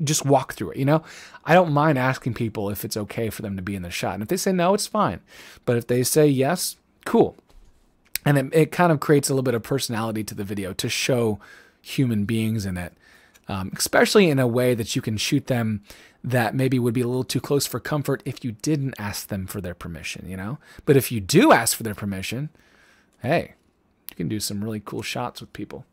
just walk through it, you know? I don't mind asking people if it's okay for them to be in the shot. And if they say no, it's fine. But if they say yes, cool. And it kind of creates a little bit of personality to the video to show human beings in it, especially in a way that you can shoot them that maybe would be a little too close for comfort if you didn't ask them for their permission, you know? But if you do ask for their permission, hey, you can do some really cool shots with people.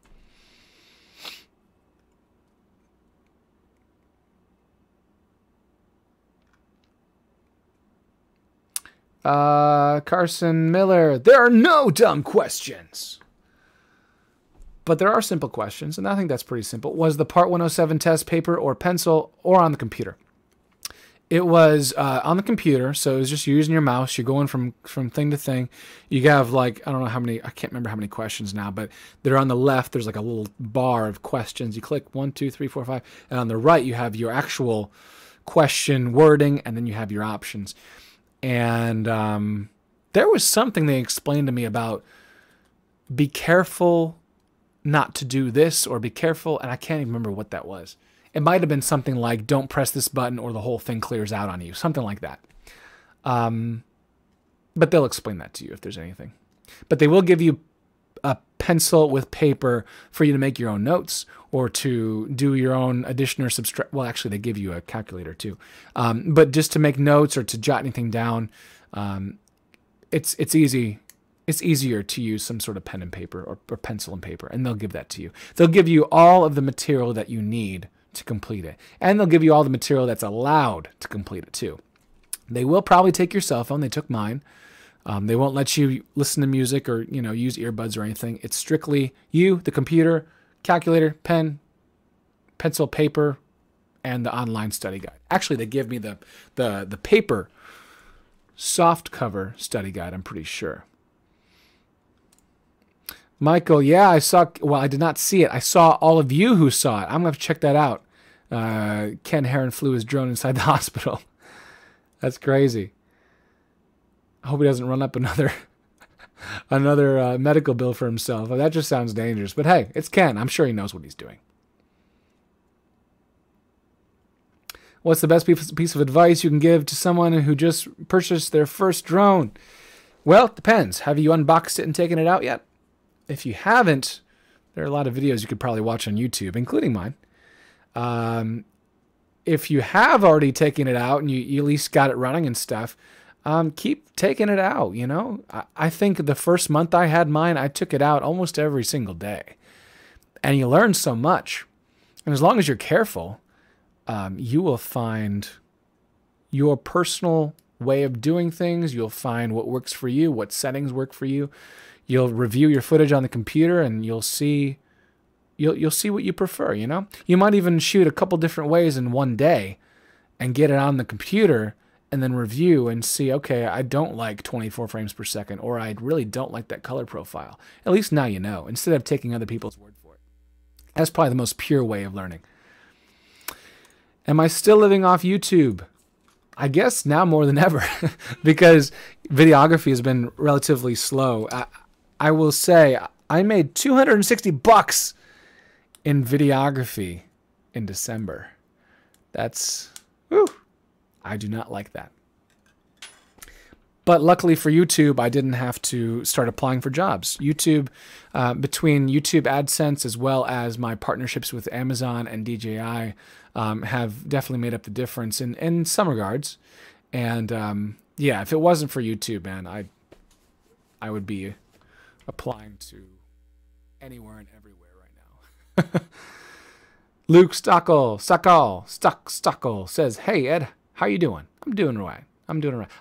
Carson Miller, there are no dumb questions. But there are simple questions, and I think that's pretty simple. Was the Part 107 test paper or pencil or on the computer? It was on the computer, so it was just using your mouse. You're going from thing to thing. You have like, I don't know how many, I can't remember how many questions now, but they're on the left. There's like a little bar of questions. You click 1, 2, 3, 4, 5. And on the right, you have your actual question wording, and then you have your options. And there was something they explained to me about be careful not to do this, or be careful, and I can't even remember what that was. It might have been something like, don't press this button or the whole thing clears out on you, something like that. But they'll explain that to you if there's anything. But they will give you a pencil with paper for you to make your own notes or to do your own addition or subtract. Well, actually, they give you a calculator too. But just to make notes or to jot anything down, it's easy. It's easier to use some sort of pen and paper or pencil and paper, and they'll give that to you. They'll give you all of the material that you need to complete it. And they'll give you all the material that's allowed to complete it too. They will probably take your cell phone. They took mine. They won't let you listen to music or, use earbuds or anything. It's strictly you, the computer, calculator, pen, pencil, paper, and the online study guide. Actually, they give me the paper soft cover study guide, I'm pretty sure. Michael, yeah, I saw, well, I did not see it. I saw all of you who saw it. I'm going to have to check that out. Ken Heron flew his drone inside the hospital. That's crazy. I hope he doesn't run up another medical bill for himself. That just sounds dangerous. But hey, it's Ken. I'm sure he knows what he's doing. What's the best piece of advice you can give to someone who just purchased their first drone? Well, it depends. Have you unboxed it and taken it out yet? If you haven't, there are a lot of videos you could probably watch on YouTube, including mine. If you have already taken it out and you at least got it running and stuff, keep taking it out, I think the first month I had mine, I took it out almost every single day. And you learn so much. And as long as you're careful, you will find your personal way of doing things. You'll find what works for you, what settings work for you. You'll review your footage on the computer and you'll see what you prefer, You might even shoot a couple different ways in one day and get it on the computer and then review and see, okay, I don't like 24 frames per second, or I really don't like that color profile. At least now you know, instead of taking other people's word for it. That's probably the most pure way of learning. Am I still living off YouTube? I guess now more than ever, because videography has been relatively slow. I will say I made $260 in videography in December. That's, whew, I do not like that. But luckily for YouTube, I didn't have to start applying for jobs. YouTube, between YouTube AdSense as well as my partnerships with Amazon and DJI, have definitely made up the difference in some regards. And yeah, if it wasn't for YouTube, man, I would be applying to anywhere and everywhere right now. Luke Stockel says, "Hey Ed, how you doing? I'm doing all right.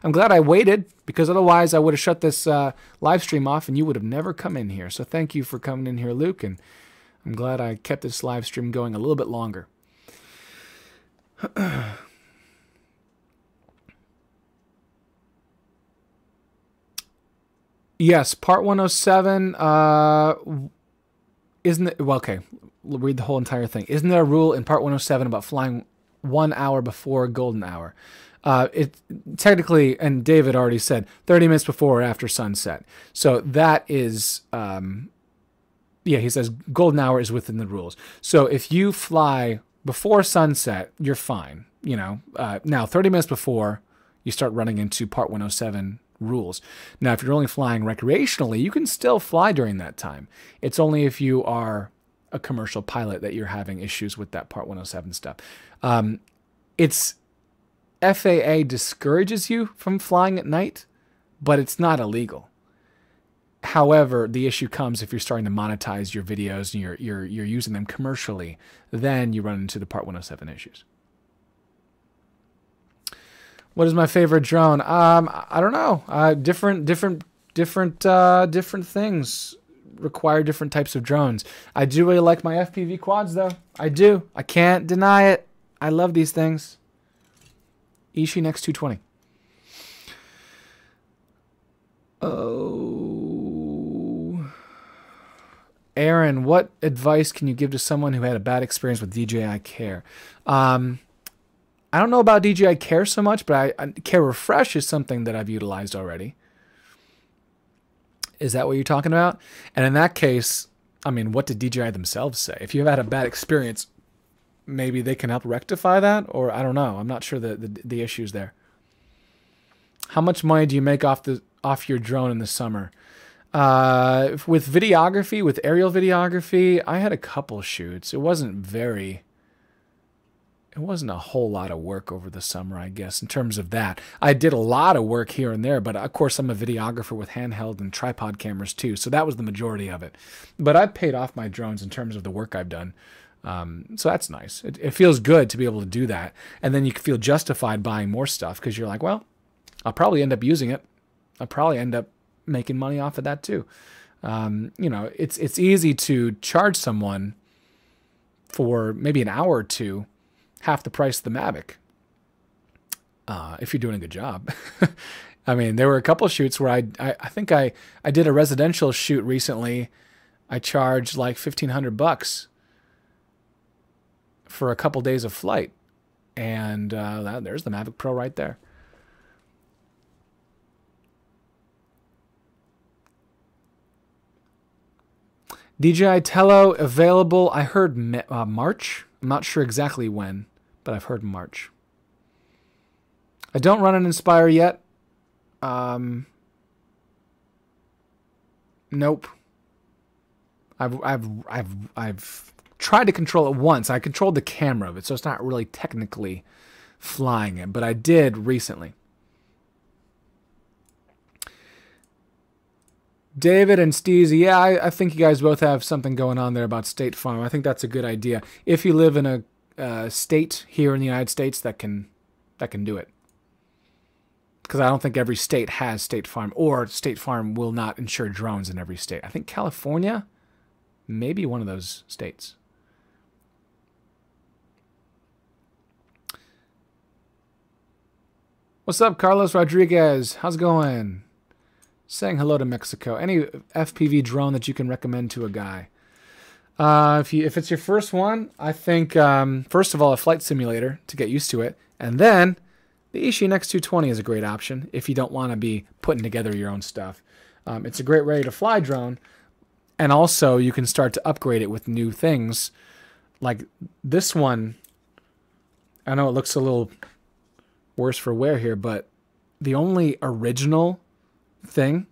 I'm glad I waited, because otherwise I would have shut this live stream off and you would have never come in here. So thank you for coming in here, Luke, and I'm glad I kept this live stream going a little bit longer." Yes, part 107, isn't it, well, okay, we'll read the whole entire thing. Isn't there a rule in part 107 about flying 1 hour before golden hour? It technically, and David already said, 30 minutes before or after sunset. So that is, yeah, he says golden hour is within the rules. So if you fly before sunset, you're fine. Now 30 minutes before, you start running into part 107 rules. Now, if you're only flying recreationally, you can still fly during that time. It's only if you are a commercial pilot that you're having issues with that part 107 stuff. It's FAA discourages you from flying at night, but it's not illegal. However, the issue comes if you're starting to monetize your videos and you're using them commercially, then you run into the part 107 issues. What is my favorite drone? I don't know. Different things require different types of drones. I do really like my FPV quads, though. I do. I can't deny it. I love these things. Ishi Next 220. Oh. Aaron, what advice can you give to someone who had a bad experience with DJI Care? I don't know about DJI Care so much, but Care Refresh is something that I've utilized already. Is that what you're talking about? And in that case, I mean, what did DJI themselves say? If you've had a bad experience, maybe they can help rectify that, or I don't know. I'm not sure the issues there. How much money do you make off your drone in the summer? With videography, with aerial videography, I had a couple shoots. It wasn't a whole lot of work over the summer, I guess, in terms of that. I did a lot of work here and there, but of course I'm a videographer with handheld and tripod cameras too, so that was the majority of it. But I paid off my drones in terms of the work I've done So that's nice. It feels good to be able to do that. And then you feel justified buying more stuff because you're like, well, I'll probably end up using it. I'll probably end up making money off of that too. You know, it's easy to charge someone for maybe an hour or two half the price of the Mavic if you're doing a good job. I mean, there were a couple shoots where I think I did a residential shoot recently. I charged like $1,500 for a couple days of flight, and there's the Mavic Pro right there. DJI Tello available. I heard March. I'm not sure exactly when, but I've heard March. I don't run an Inspire yet. Nope. I've tried to control it once. I controlled the camera of it, so it's not really technically flying it, but I did recently. David and Steezy, yeah, I think you guys both have something going on there about State Farm. I think that's a good idea. If you live in a state here in the United States that can do it. Because I don't think every state has State Farm, or State Farm will not insure drones in every state. I think California may be one of those states. What's up, Carlos Rodriguez? How's it going? Saying hello to Mexico. Any FPV drone that you can recommend to a guy? If it's your first one, I think, first of all, a flight simulator to get used to it. And then the Ishi X220 is a great option if you don't want to be putting together your own stuff. It's a great ready-to-fly drone. And also, you can start to upgrade it with new things. Like this one, I know it looks a little worse for wear here, but the only original thing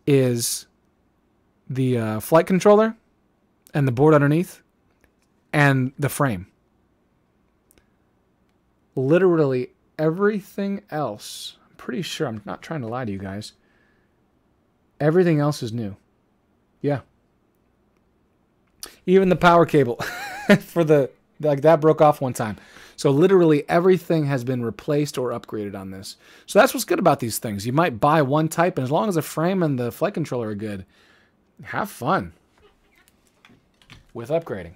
is the flight controller and the board underneath and the frame. Literally everything else, I'm pretty sure, I'm not trying to lie to you guys, everything else is new. Yeah. Even the power cable for like that broke off one time. So literally everything has been replaced or upgraded on this. So that's what's good about these things. You might buy one type, and as long as the frame and the flight controller are good, have fun with upgrading.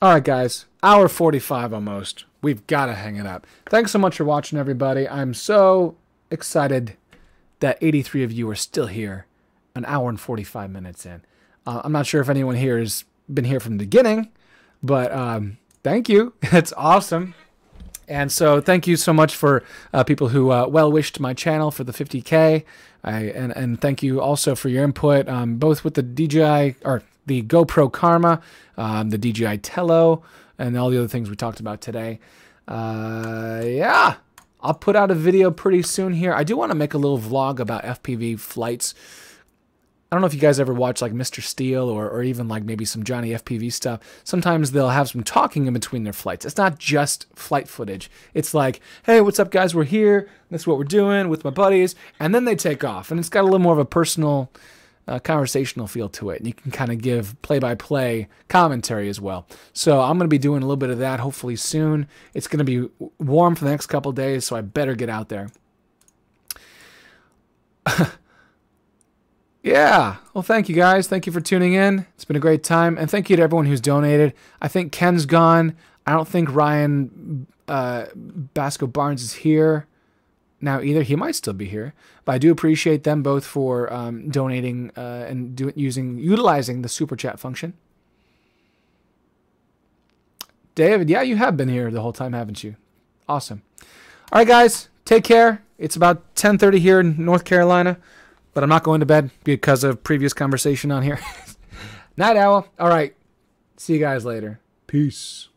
All right, guys. Hour 45 almost. We've got to hang it up. Thanks so much for watching, everybody. I'm so excited that 83 of you are still here an hour and 45 minutes in. I'm not sure if anyone here has been here from the beginning, but thank you. It's awesome. And so thank you so much for people who well-wished my channel for the 50K. And thank you also for your input, both with the DJI, or the GoPro Karma, the DJI Tello, and all the other things we talked about today. Yeah, I'll put out a video pretty soon here. I do want to make a little vlog about FPV flights. I don't know if you guys ever watch like Mr. Steel or even like maybe some Johnny FPV stuff. Sometimes they'll have some talking in between their flights. It's not just flight footage. It's like, hey, what's up, guys? We're here. This is what we're doing with my buddies. And then they take off. And it's got a little more of a personal, conversational feel to it. And you can kind of give play-by-play commentary as well. So I'm going to be doing a little bit of that hopefully soon. It's going to be warm for the next couple of days, so I better get out there. Yeah, well, thank you guys. Thank you for tuning in. It's been a great time. And thank you to everyone who's donated. I think Ken's gone. I don't think Ryan Basco Barnes is here now either. He might still be here. But I do appreciate them both for donating and utilizing the super chat function. David, yeah, you have been here the whole time, haven't you? Awesome. All right, guys, take care. It's about 10:30 here in North Carolina. But I'm not going to bed because of previous conversation on here. Night owl. All right. See you guys later. Peace.